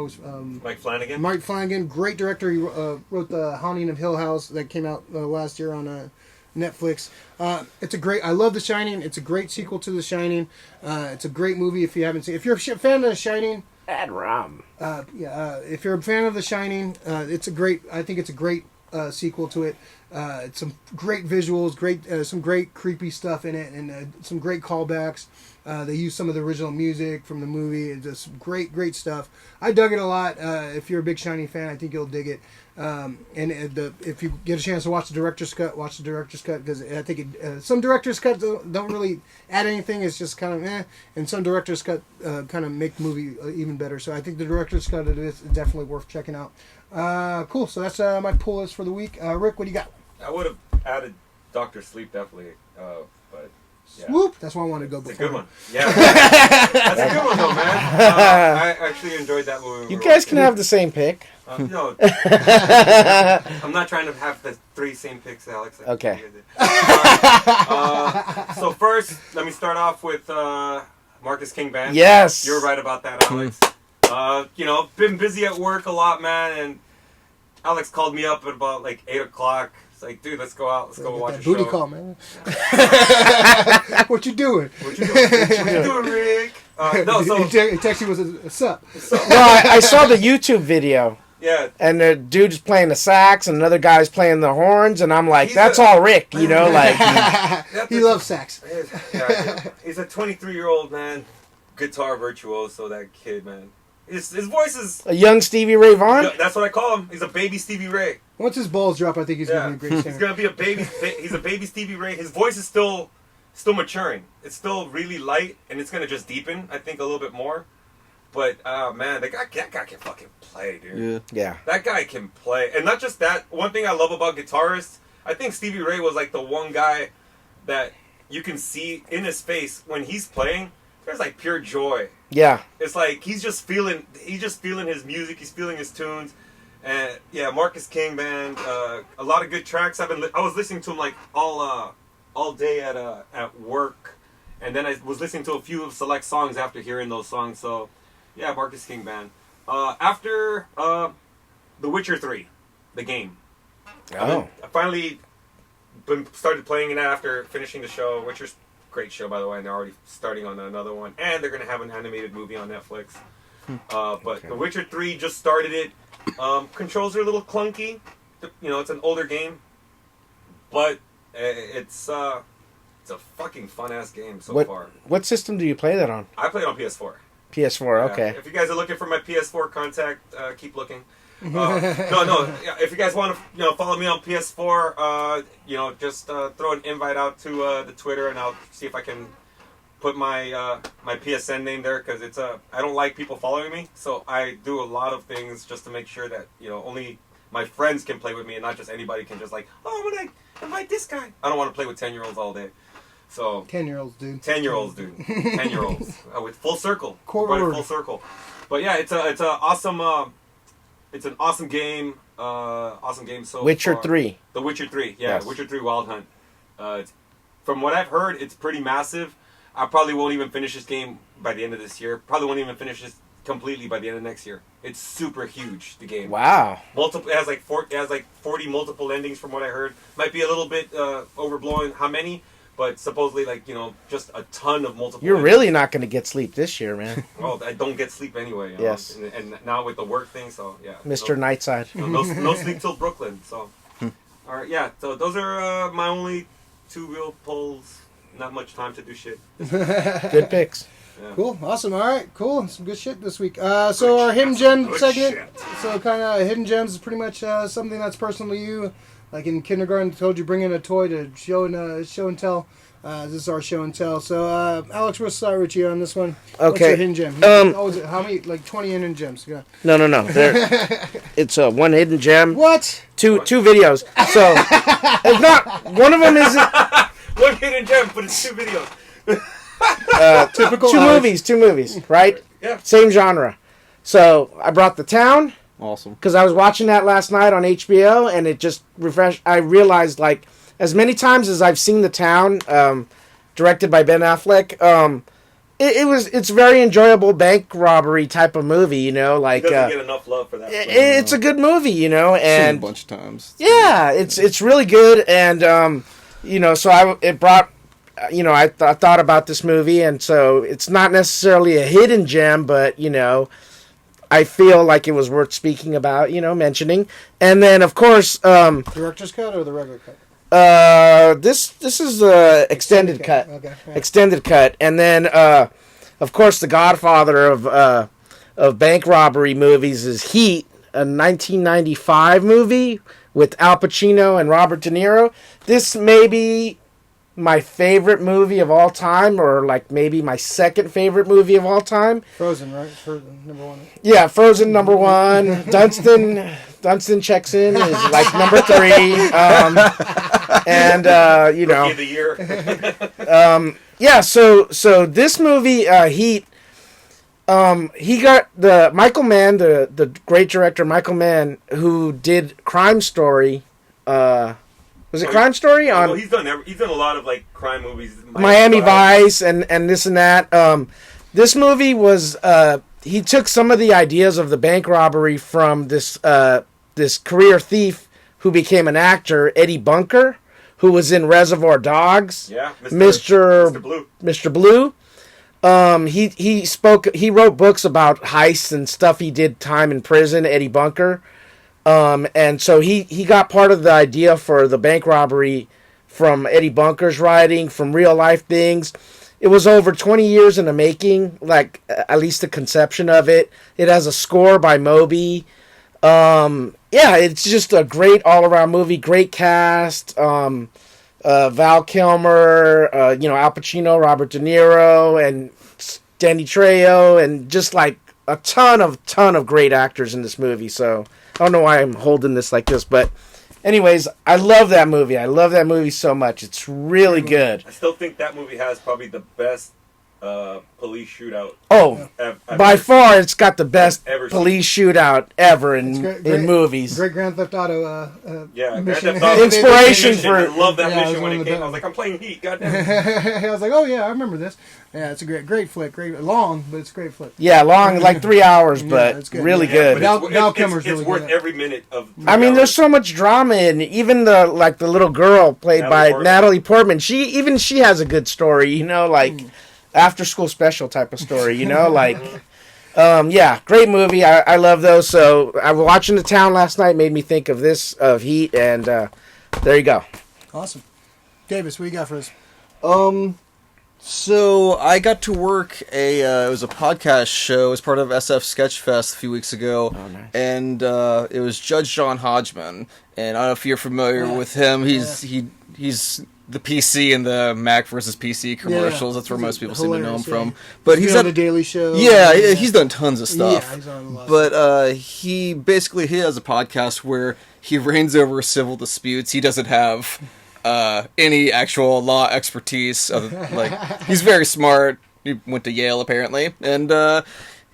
Speaker 3: Mike Flanagan.
Speaker 1: Mike Flanagan, great director. He wrote The Haunting of Hill House that came out last year on Netflix. I love The Shining. It's a great sequel to The Shining. It's a great movie if you haven't seen it. If you're a fan of The Shining,
Speaker 2: add rum.
Speaker 1: If you're a fan of The Shining, I think it's a great sequel to it. It's some great visuals, some great creepy stuff in it, and some great callbacks. They use some of the original music from the movie. It's just great stuff. I dug it a lot. If you're a big Shining fan, I think you'll dig it. If you get a chance to watch the director's cut, watch the director's cut, because I think some director's cuts don't really add anything. It's just kind of and some director's cut kind of make the movie even better. So I think the director's cut is definitely worth checking out. Cool. So that's my pull list for the week. Rick, what do you got?
Speaker 3: I would have added Doctor Sleep definitely, but. Yeah.
Speaker 1: Swoop! That's why I wanted to go before.
Speaker 3: It's a good one. Yeah. That's a good one, though, man. I actually enjoyed that movie.
Speaker 2: You guys can have the same pick.
Speaker 3: No. I'm not trying to have the 3 same picks, Alex.
Speaker 2: Okay.
Speaker 3: So first, let me start off with Marcus King Band.
Speaker 2: Yes.
Speaker 3: You're right about that, Alex. Been busy at work a lot, man, and Alex called me up at about like 8 o'clock. It's like, dude, let's go out. Let's go watch a show.
Speaker 1: Booty call, man. What you doing?
Speaker 3: What you doing, Rick? No, so
Speaker 1: he texted you with a sup.
Speaker 2: Well, I saw the YouTube video.
Speaker 3: Yeah.
Speaker 2: And the dude's playing the sax, and another guy's playing the horns, and I'm like, that's all Rick, you know, like.
Speaker 1: He loves sax.
Speaker 3: Yeah, he's a 23-year-old man, guitar virtuoso. That kid, man. His voice is
Speaker 2: a young Stevie Ray Vaughan.
Speaker 3: That's what I call him. He's a baby Stevie Ray.
Speaker 1: Once his balls drop, I think he's going to be a great singer.
Speaker 3: He's going to be a baby. He's a baby Stevie Ray. His voice is still maturing. It's still really light, and it's going to just deepen, I think, a little bit more. But man, that guy can fucking play, dude.
Speaker 2: Yeah.
Speaker 3: That guy can play, and not just that. One thing I love about guitarists, I think Stevie Ray was like the one guy that you can see in his face when he's playing. There's like pure joy.
Speaker 2: Yeah.
Speaker 3: It's like he's just feeling his music. He's feeling his tunes. And yeah, Marcus King Band. A lot of good tracks. I was listening to him like all day at work, and then I was listening to a few select songs after hearing those songs. So yeah, Marcus King Band. After The Witcher 3, the game. I finally started playing it after finishing the show. Witcher's great show, by the way, and they're already starting on another one. And they're going to have an animated movie on Netflix. But The Witcher 3 just started it. Controls are a little clunky. It's an older game. But it's a fucking fun-ass game so far.
Speaker 2: What system do you play that on?
Speaker 3: I play it on PS4.
Speaker 2: PS4, okay.
Speaker 3: If you guys are looking for my PS4 contact, keep looking. If you guys want to, follow me on PS4, just throw an invite out to the Twitter, and I'll see if I can put my my PSN name there, because I don't like people following me, so I do a lot of things just to make sure that only my friends can play with me, and not just anybody can just like, I'm gonna invite this guy. I don't want to play with 10-year-olds all day. So
Speaker 1: 10-year-olds, dude.
Speaker 3: 10-year-olds, dude. 10-year-olds with full circle.
Speaker 1: Full
Speaker 3: circle. But yeah, it's an awesome game. Awesome game so
Speaker 2: Witcher
Speaker 3: far.
Speaker 2: 3.
Speaker 3: The Witcher 3, yeah.
Speaker 2: Yes.
Speaker 3: Witcher 3 Wild Hunt. From what I've heard, it's pretty massive. I probably won't even finish this game by the end of this year. Probably won't even finish this completely by the end of next year. It's super huge, the game.
Speaker 2: Wow.
Speaker 3: It has like 40 multiple endings from what I heard. Might be a little bit overblowing how many, but supposedly just a ton of multiple
Speaker 2: You're
Speaker 3: endings.
Speaker 2: really not going to get sleep this year, man.
Speaker 3: Well, I don't get sleep anyway.
Speaker 2: Yes.
Speaker 3: And now with the work thing, so yeah.
Speaker 2: Mr. Nightside.
Speaker 3: No sleep till Brooklyn. So, all right, yeah. So those are my only 2 real pulls. Not much time to do shit.
Speaker 2: Good picks.
Speaker 3: Yeah.
Speaker 1: Cool, awesome. All right, cool. Some good shit this week. So our hidden gem segment. So kind of hidden gems is pretty much something that's personal to you. Like in kindergarten, told you bring in a toy to show and tell. This is our show and tell. So Alex, we'll start with you on this one.
Speaker 2: Okay.
Speaker 1: What's your hidden gem? How many? Like 20 hidden gems. Go.
Speaker 2: No. It's one hidden gem.
Speaker 1: What?
Speaker 2: Two videos. So if not, one of them is
Speaker 3: one hidden gem, but it's 2 videos.
Speaker 1: Typical.
Speaker 2: Two movies, right?
Speaker 3: Yeah.
Speaker 2: Same genre. So I brought The Town.
Speaker 4: Awesome.
Speaker 2: Because I was watching that last night on HBO, and it just refreshed. I realized, like, as many times as I've seen The Town, directed by Ben Affleck, it's very enjoyable bank robbery type of movie, you know, like
Speaker 3: He doesn't get enough love for that.
Speaker 2: It's a good movie, you know,
Speaker 4: Seen
Speaker 2: and
Speaker 4: it a bunch of times.
Speaker 2: yeah, it's really good, and you know, so I thought about this movie, and so it's not necessarily a hidden gem, but you know, I feel like it was worth speaking about, you know, mentioning, and then of course,
Speaker 1: Director's cut or the regular cut?
Speaker 2: this is the extended cut.
Speaker 1: Okay. Yeah.
Speaker 2: Extended cut, and then of course the godfather of bank robbery movies is Heat, a 1995 movie with Al Pacino and Robert De Niro. This may be my favorite movie of all time, or like maybe my second favorite movie of all time.
Speaker 1: Frozen, right? Frozen, number one.
Speaker 2: Yeah, Frozen number one. Dunstan checks in is like number 3. And you know,
Speaker 3: Rookie of the year.
Speaker 2: yeah. So this movie, Heat. He got the Michael Mann, the great director Michael Mann, who did Crime Story. Was it Crime Story on?
Speaker 3: Well, he's done a lot of like crime movies.
Speaker 2: Miami Vice and this and that. This movie was he took some of the ideas of the bank robbery from this career thief who became an actor, Eddie Bunker, who was in Reservoir Dogs.
Speaker 3: Yeah,
Speaker 2: Mr.
Speaker 3: Blue.
Speaker 2: Mr. Blue. He wrote books about heists and stuff he did time in prison, Eddie Bunker. And so he got part of the idea for the bank robbery from Eddie Bunker's writing, from real life things. It was over 20 years in the making, like at least the conception of it. It has a score by Moby. Yeah, it's just a great all around movie, great cast. Val Kilmer, Al Pacino, Robert De Niro, and Danny Trejo, and just like a ton of great actors in this movie. So I don't know why I'm holding this like this, but anyways, I love that movie. I love that movie so much. It's really good.
Speaker 3: I still think that movie has probably the best police shootout.
Speaker 2: Oh,
Speaker 3: ever.
Speaker 2: by far, it's got the best
Speaker 3: Ever
Speaker 2: police shootout ever in
Speaker 1: great,
Speaker 2: movies.
Speaker 1: Great Grand Theft Auto
Speaker 3: Yeah,
Speaker 1: mission.
Speaker 3: Grand Theft Auto.
Speaker 2: Inspiration for-
Speaker 3: I love that
Speaker 1: Yeah, it was
Speaker 3: mission when
Speaker 1: one
Speaker 3: it
Speaker 1: of
Speaker 3: came.
Speaker 1: the-
Speaker 3: I was like, I'm playing Heat. Goddamn.
Speaker 1: I was like, oh yeah, I remember this. Yeah, it's a great flick. Great, long, but it's a great flick.
Speaker 2: Yeah, long, like 3 hours, but
Speaker 1: it's good.
Speaker 2: really
Speaker 1: Yeah,
Speaker 2: good.
Speaker 3: But
Speaker 1: Val
Speaker 3: it's
Speaker 1: Kilmer's really
Speaker 3: worth
Speaker 1: good.
Speaker 3: every minute of.
Speaker 2: I mean, there's so much drama in even the little girl played by Natalie Portman. She has a good story, you know, like after school special type of story, you know, like yeah, great movie. I love those. So I was watching The Town last night, made me think of Heat, and there you go.
Speaker 1: Awesome. Davis, what you got for us?
Speaker 4: So I got to work it was a podcast show as part of SF Sketchfest a few weeks ago.
Speaker 2: Oh, nice.
Speaker 4: And it was Judge John Hodgman, and I don't know if you're familiar with him. He's the PC in the Mac versus PC commercials. That's where most people seem to know him from. But he's
Speaker 1: on the Daily Show.
Speaker 4: Yeah, he's done tons of stuff.
Speaker 1: Yeah, he's on a lot.
Speaker 4: But he has a podcast where he reigns over civil disputes. He doesn't have any actual law expertise. He's very smart. He went to Yale apparently, and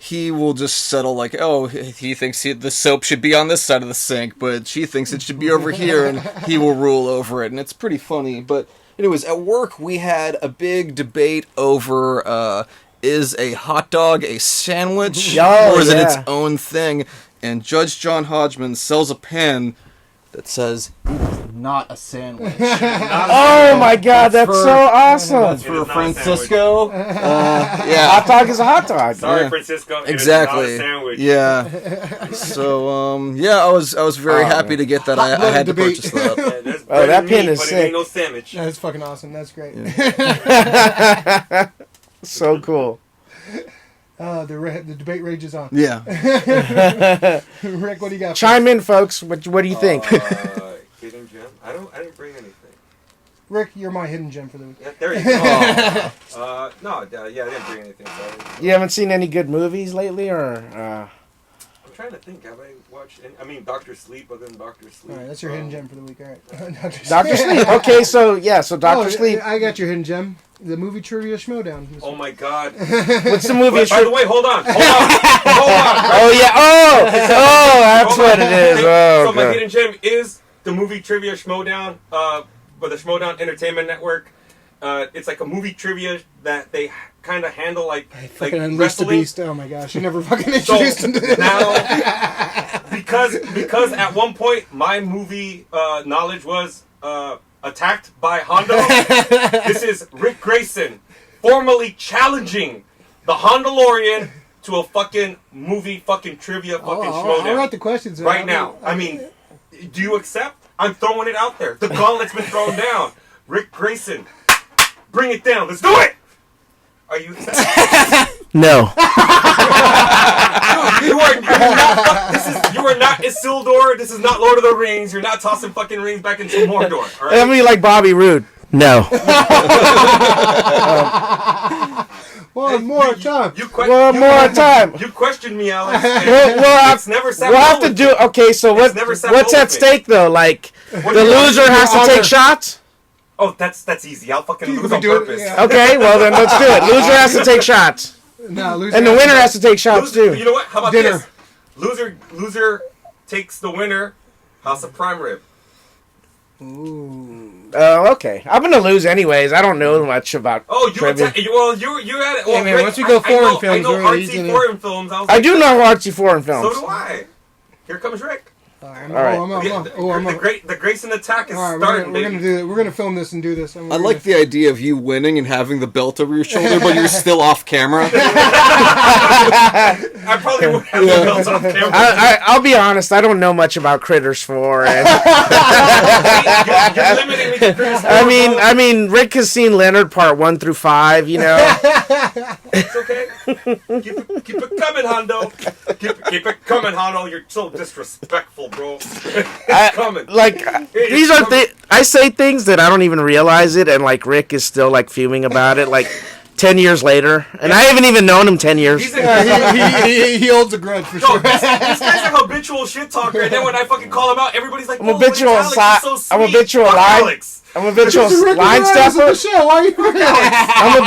Speaker 4: he will just settle like, oh, he thinks the soap should be on this side of the sink, but she thinks it should be over here, and he will rule over it, and it's pretty funny. But anyways, at work we had a big debate over is a hot dog a sandwich or is it its own thing? And Judge John Hodgman sells a pen that says not a sandwich.
Speaker 2: Oh my God, that's so awesome!
Speaker 4: That's for Francisco. Yeah,
Speaker 2: hot dog is a hot dog.
Speaker 3: Sorry, Francisco.
Speaker 4: Exactly.
Speaker 3: It is not a sandwich.
Speaker 4: Yeah. So I was very happy to get that. I had to
Speaker 1: debate.
Speaker 4: purchase that.
Speaker 3: Yeah, there's
Speaker 2: Oh, that
Speaker 3: bread and
Speaker 2: pin
Speaker 3: meat,
Speaker 2: is
Speaker 3: but
Speaker 2: sick.
Speaker 3: It ain't no sandwich.
Speaker 1: That's fucking awesome. That's great.
Speaker 2: So cool.
Speaker 1: The debate rages on.
Speaker 4: Yeah.
Speaker 1: Rick, what do you got?
Speaker 2: Chime in, folks. What do you think?
Speaker 3: Hidden gem? I didn't bring anything.
Speaker 1: Rick, you're my hidden gem for the week.
Speaker 3: Yeah, there you go. I didn't bring anything. Sorry.
Speaker 2: You haven't seen any good movies lately, or?
Speaker 3: I'm trying to think. Have I watched? Dr. Sleep. Other than Dr. Sleep.
Speaker 1: All right, that's your hidden gem for the week. All right,
Speaker 2: Dr. Sleep. Okay, so Dr. Sleep.
Speaker 1: I got your hidden gem. The movie Trivia Schmodown.
Speaker 3: Oh my God!
Speaker 2: What's the movie?
Speaker 3: By the way, hold on.
Speaker 2: Oh yeah. Oh, that's what it is. Oh,
Speaker 3: so my
Speaker 2: God.
Speaker 3: hidden gem is the movie Trivia Schmodown. the Schmodown Entertainment Network. It's like a movie trivia that they kind of handle like
Speaker 1: Unleash the
Speaker 3: wrestling.
Speaker 1: Beast. Oh my gosh, you never fucking introduced him to this.
Speaker 3: Now, because at one point my movie knowledge was attacked by Hondo. This is Rick Grayson formally challenging the Hondolorian to a fucking movie fucking trivia fucking Schmodown.
Speaker 1: I'll write the questions
Speaker 3: right now. I mean, do you accept? I'm throwing it out there. The gauntlet's been thrown down. Rick Grayson, bring it down. Let's do it. Are you accepting?
Speaker 2: No.
Speaker 3: Dude, you are not Isildur. This is not Lord of the Rings. You're not tossing fucking rings back into Mordor. All right?
Speaker 2: I mean, like Bobby Roode. No.
Speaker 1: One more time.
Speaker 2: One more time.
Speaker 3: You questioned me, Alex.
Speaker 2: It's
Speaker 3: never sat
Speaker 2: we'll
Speaker 3: well
Speaker 2: have to
Speaker 3: with
Speaker 2: do.
Speaker 3: me.
Speaker 2: Okay, so
Speaker 3: It's never sat
Speaker 2: what's
Speaker 3: well
Speaker 2: at
Speaker 3: with me.
Speaker 2: stake though? Like the loser has to take shots.
Speaker 3: Oh, that's easy. I'll fucking lose
Speaker 1: we
Speaker 3: on
Speaker 1: do it?
Speaker 3: purpose.
Speaker 1: Yeah.
Speaker 2: Okay, well then let's do it. Loser has to take shots,
Speaker 1: No, loser.
Speaker 2: and the winner has to take shots
Speaker 3: You
Speaker 2: too.
Speaker 3: know what? How about
Speaker 1: Dinner.
Speaker 3: this? Loser takes the winner. House of Prime Rib.
Speaker 1: Ooh.
Speaker 2: Oh, okay. I'm gonna lose anyways. I don't know much about.
Speaker 3: Oh,
Speaker 2: trivia.
Speaker 3: you had it. Well,
Speaker 1: Hey, man,
Speaker 3: Rick,
Speaker 1: once we go foreign films,
Speaker 3: I know
Speaker 1: we're
Speaker 3: artsy
Speaker 1: easy to-
Speaker 3: foreign films. I was
Speaker 2: I
Speaker 3: like,
Speaker 2: do know artsy foreign films.
Speaker 3: So do I. Here comes Rick.
Speaker 1: All right.
Speaker 3: The Grayson attack is
Speaker 1: All right,
Speaker 3: starting,
Speaker 1: we're gonna
Speaker 3: baby.
Speaker 1: do it. We're gonna film this and do this. And
Speaker 4: I like the idea of you winning and having the belt over your shoulder, but you're still off camera.
Speaker 3: I probably would have the belts off camera.
Speaker 2: I'll be honest. I don't know much about Critters 4. And
Speaker 3: You're limiting me to Chris.
Speaker 2: I mean, Rick has seen Leonard Part 1 through 5. You know.
Speaker 3: It's okay. Keep it coming, Hondo. Keep it coming, Hondo. You're so disrespectful, bro. It's coming.
Speaker 2: These are I say things that I don't even realize it, and like Rick is still like fuming about it, like 10 years later, and I haven't even known him 10 years.
Speaker 1: he holds a grudge for sure.
Speaker 3: This guy's like habitual shit talker, and then when I fucking call him out, everybody's like,
Speaker 2: I'm habitual
Speaker 3: Alex is so sweet.
Speaker 2: I'm habitual
Speaker 3: Fuck
Speaker 2: lie.
Speaker 3: Alex.
Speaker 2: I'm a habitual
Speaker 1: Rick
Speaker 2: line
Speaker 1: Moranis on the
Speaker 2: stepper.
Speaker 1: show. Why are you?
Speaker 2: I'm a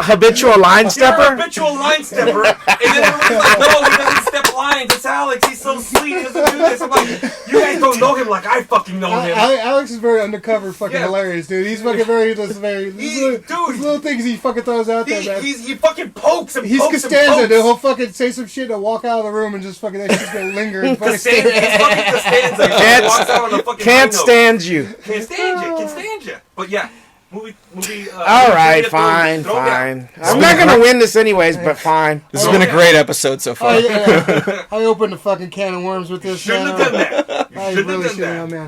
Speaker 2: habitual line
Speaker 3: You're a
Speaker 2: stepper.
Speaker 3: habitual line stepper, and then everybody's like, no, he doesn't step lines. It's Alex. He's so sweet. He doesn't do this. I'm like, you guys don't know him like I fucking know him.
Speaker 1: Alex is very undercover, fucking
Speaker 3: Yeah.
Speaker 1: hilarious, dude. He's fucking very, these little things he fucking throws out there, man.
Speaker 3: He fucking pokes and
Speaker 1: He's
Speaker 3: pokes and
Speaker 1: Costanza, dude.
Speaker 3: pokes.
Speaker 1: He'll fucking say some shit and walk out of the room and just fucking, that shit's gonna linger and fucking
Speaker 3: Costanza,
Speaker 1: stay.
Speaker 3: he's fucking Costanza. He walks out on the fucking
Speaker 2: Can't
Speaker 3: high note.
Speaker 2: stand you.
Speaker 3: Can't stand you. Can't stand you. But yeah, movie.
Speaker 2: All right,
Speaker 3: throw
Speaker 2: fine.
Speaker 3: down.
Speaker 2: I'm not gonna win this anyways, but fine.
Speaker 4: This has been a great episode so far.
Speaker 1: I opened a fucking can of worms with this.
Speaker 3: Shouldn't
Speaker 1: man.
Speaker 3: have done that. You
Speaker 1: I
Speaker 3: shouldn't
Speaker 1: really
Speaker 3: have
Speaker 1: shouldn't
Speaker 3: done
Speaker 1: have,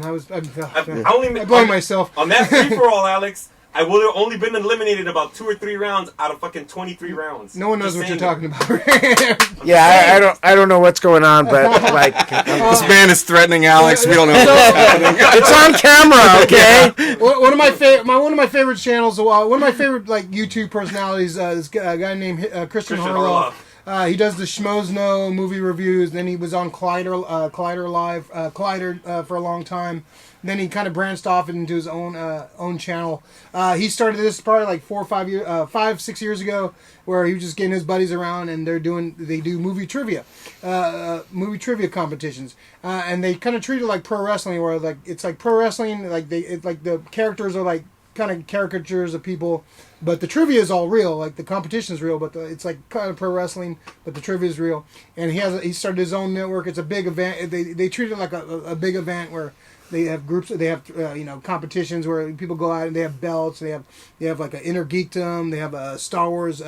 Speaker 3: that.
Speaker 1: man.
Speaker 3: I
Speaker 1: I blame myself.
Speaker 3: On that free for all, Alex, I would have only been eliminated about 2 or 3 rounds out of fucking 23 rounds.
Speaker 1: No one knows
Speaker 3: Just
Speaker 1: what you're
Speaker 3: saying.
Speaker 1: talking about.
Speaker 2: Yeah, I don't know what's going on, but like
Speaker 4: This man is threatening Alex. We don't know.
Speaker 2: it's on camera, okay?
Speaker 1: One of my favorite channels, one of my favorite like YouTube personalities, is a guy named Christian Harloff. He does the Schmozno movie reviews. Then he was on Collider Live, Collider for a long time. Then he kind of branched off into his own channel. He started this probably like 5-6 years ago, where he was just getting his buddies around and they do movie trivia competitions, and they kind of treat it like pro wrestling, where like it's like pro wrestling, like the characters are like kind of caricatures of people, but the trivia is all real. Like the competition is real, but it's like kind of pro wrestling, but the trivia is real. And he started his own network. It's a big event. They treat it like a big event where they have groups. They have competitions where people go out and they have belts. They have like an Inner Geekdom. They have a Star Wars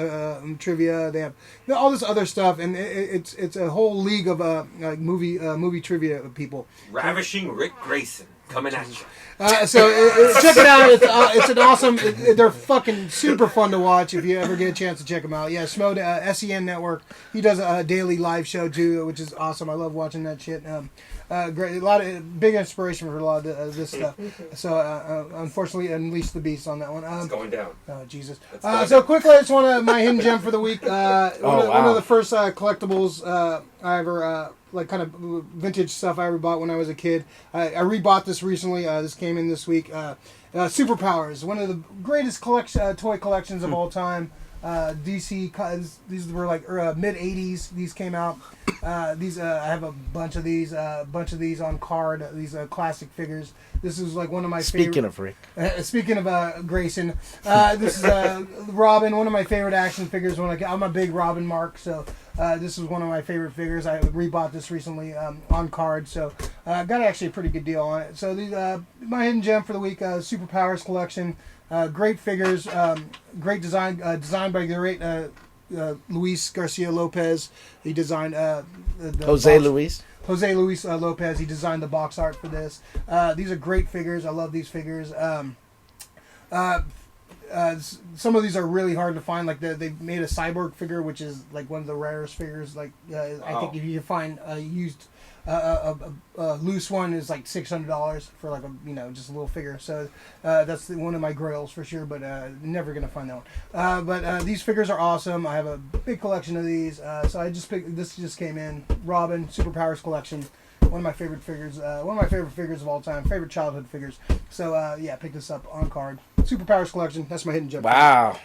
Speaker 1: trivia. They have all this other stuff, and it's a whole league of like movie trivia people.
Speaker 3: Ravishing Rick Grayson coming at you.
Speaker 1: Check it out. It's an awesome. They're fucking super fun to watch if you ever get a chance to check them out. Yeah, Schmo SEN Network. He does a daily live show too, which is awesome. I love watching that shit. Great, a lot of big inspiration for a lot of this stuff. So unfortunately, Unleash the Beast on that one.
Speaker 3: It's going down.
Speaker 1: Oh Jesus!
Speaker 3: going
Speaker 1: So
Speaker 3: down.
Speaker 1: quickly, I just want to my hidden gem for the week. One of the first collectibles I ever like kind of vintage stuff I ever bought when I was a kid. I rebought this recently. This came in this week. Superpowers, one of the greatest toy collections of all time. DC. These were like mid '80s. These came out. These I have a bunch of these on card. These classic figures. This is like one of my
Speaker 2: Speaking of Rick.
Speaker 1: Speaking of Grayson, this is Robin, one of my favorite action figures. I'm a big Robin mark, so this is one of my favorite figures. I rebought this recently on card, so got actually a pretty good deal on it. So these my hidden gem for the week, Superpowers collection. Great figures, great design, designed by the great Luis Garcia Lopez. He designed
Speaker 2: Jose Luis
Speaker 1: Lopez. He designed the box art for this. These are great figures. I love these figures. Some of these are really hard to find. Like they made a cyborg figure, which is like one of the rarest figures. Like I think if you find used a loose one is like $600 for like just a little figure. So that's one of my grails for sure. But never gonna find that one. But these figures are awesome. I have a big collection of these. So I just picked this. Just came in. Robin Superpowers collection. One of my favorite figures. One of my favorite figures of all time. Favorite childhood figures. So yeah, pick this up on card. Superpowers collection. That's my hidden gem.
Speaker 2: Wow.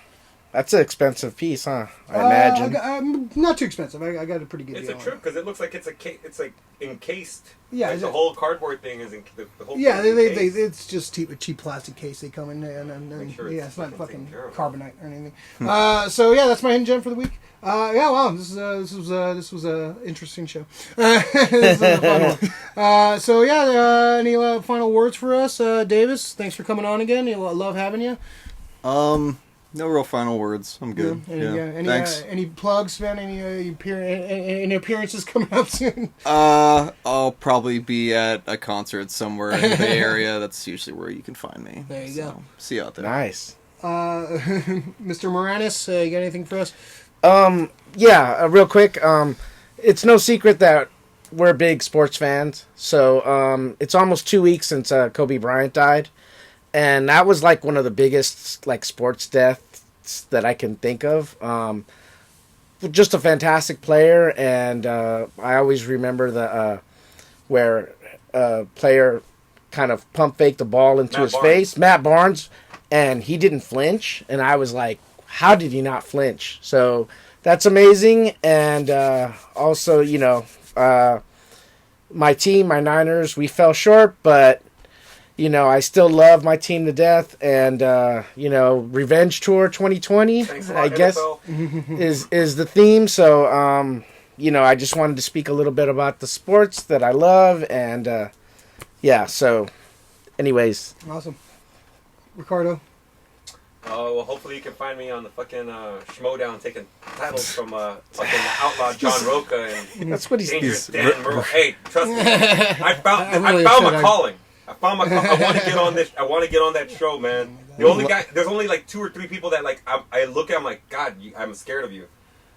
Speaker 2: That's an expensive piece, huh? I imagine.
Speaker 1: Not too expensive. I got a pretty good deal.
Speaker 3: It's a trip because it looks like it's like encased.
Speaker 1: Yeah,
Speaker 3: like the whole cardboard thing is the whole.
Speaker 1: Yeah, it's just cheap plastic case they come in, and
Speaker 3: sure
Speaker 1: yeah, it's not fucking carbonite or anything.
Speaker 2: Hmm.
Speaker 1: So yeah, that's my hidden gem for the week. Yeah, wow, this was a interesting show. This was a fun one. So yeah, any final words for us, Davis? Thanks for coming on again. Love having you.
Speaker 4: No real final words. I'm good. Thanks.
Speaker 1: Any plugs, man? Any appearances coming up soon?
Speaker 4: I'll probably be at a concert somewhere in the Bay Area. That's usually where you can find me.
Speaker 1: There you go.
Speaker 4: See you out there.
Speaker 2: Nice.
Speaker 1: Mr. Moranis, you got anything for us?
Speaker 2: Yeah, real quick. It's no secret that we're big sports fans. So it's almost 2 weeks since Kobe Bryant died. And that was like one of the biggest like sports deaths that I can think of. Just a fantastic player, and I always remember the where a player kind of pump faked the ball into his face, Matt Barnes, and he didn't flinch. And I was like, how did he not flinch? So that's amazing. And also, my team, my Niners, we fell short, but I still love my team to death, and Revenge Tour 2020, I guess, is the theme. So, I just wanted to speak a little bit about the sports that I love, and yeah. So, anyways,
Speaker 1: awesome, Ricardo.
Speaker 3: Well, hopefully you can find me on the fucking Schmodown taking titles from fucking outlaw John Roca and
Speaker 2: that's what
Speaker 3: Dangerous Dan Murrow. Hey, trust me, I found my calling. I found my. I want to get on this. I want to get on that show, man. The only guy. There's only like 2 or 3 people that like. I look at. I'm like, God, I'm scared of you.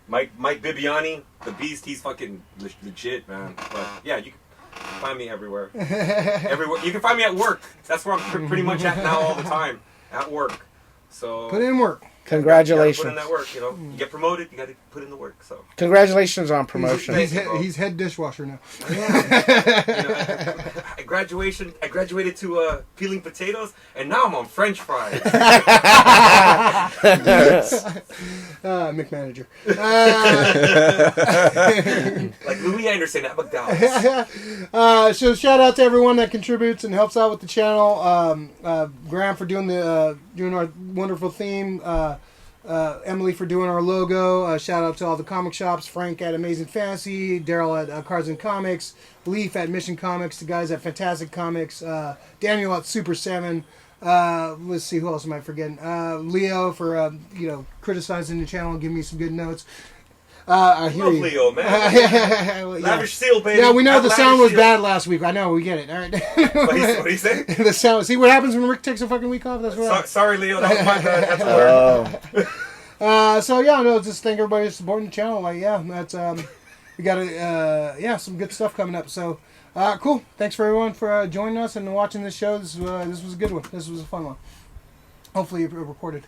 Speaker 3: Mike Bibbiani, the Beast. He's fucking legit, man. But yeah, you can find me everywhere. Everywhere. You can find me at work. That's where I'm pretty much at now all the time. At work. So
Speaker 1: put in work.
Speaker 2: Congratulations.
Speaker 3: You put in that work. You get promoted. You got to put in the work. So
Speaker 2: congratulations on promotion.
Speaker 1: He's head dishwasher now.
Speaker 3: I graduated to peeling potatoes, and now I'm on French fries.
Speaker 1: McManager.
Speaker 3: Like Louis Anderson at McDonald's.
Speaker 1: So shout out to everyone that contributes and helps out with the channel. Graham for doing our wonderful theme. Emily for doing our logo. Shout out to all the comic shops. Frank at Amazing Fantasy. Daryl at Cards and Comics. Leaf at Mission Comics. The guys at Fantastic Comics. Daniel at Super 7. Let's see, who else am I forgetting? Leo for criticizing the channel and giving me some good notes. I hear
Speaker 3: Love
Speaker 1: you.
Speaker 3: Leo, man. Lavish Seal, baby.
Speaker 1: Yeah, we know the sound was bad last week. I know, we get it. All right.
Speaker 3: What do you say?
Speaker 1: The sound. See what happens when Rick takes a fucking week off? That's what
Speaker 3: sorry, Leo. That was my bad. That's
Speaker 1: so yeah, no, just thank everybody for supporting the channel. Like, yeah, that's we got some good stuff coming up. So cool. Thanks for everyone for joining us and watching this show. This was a good one. This was a fun one. Hopefully it recorded.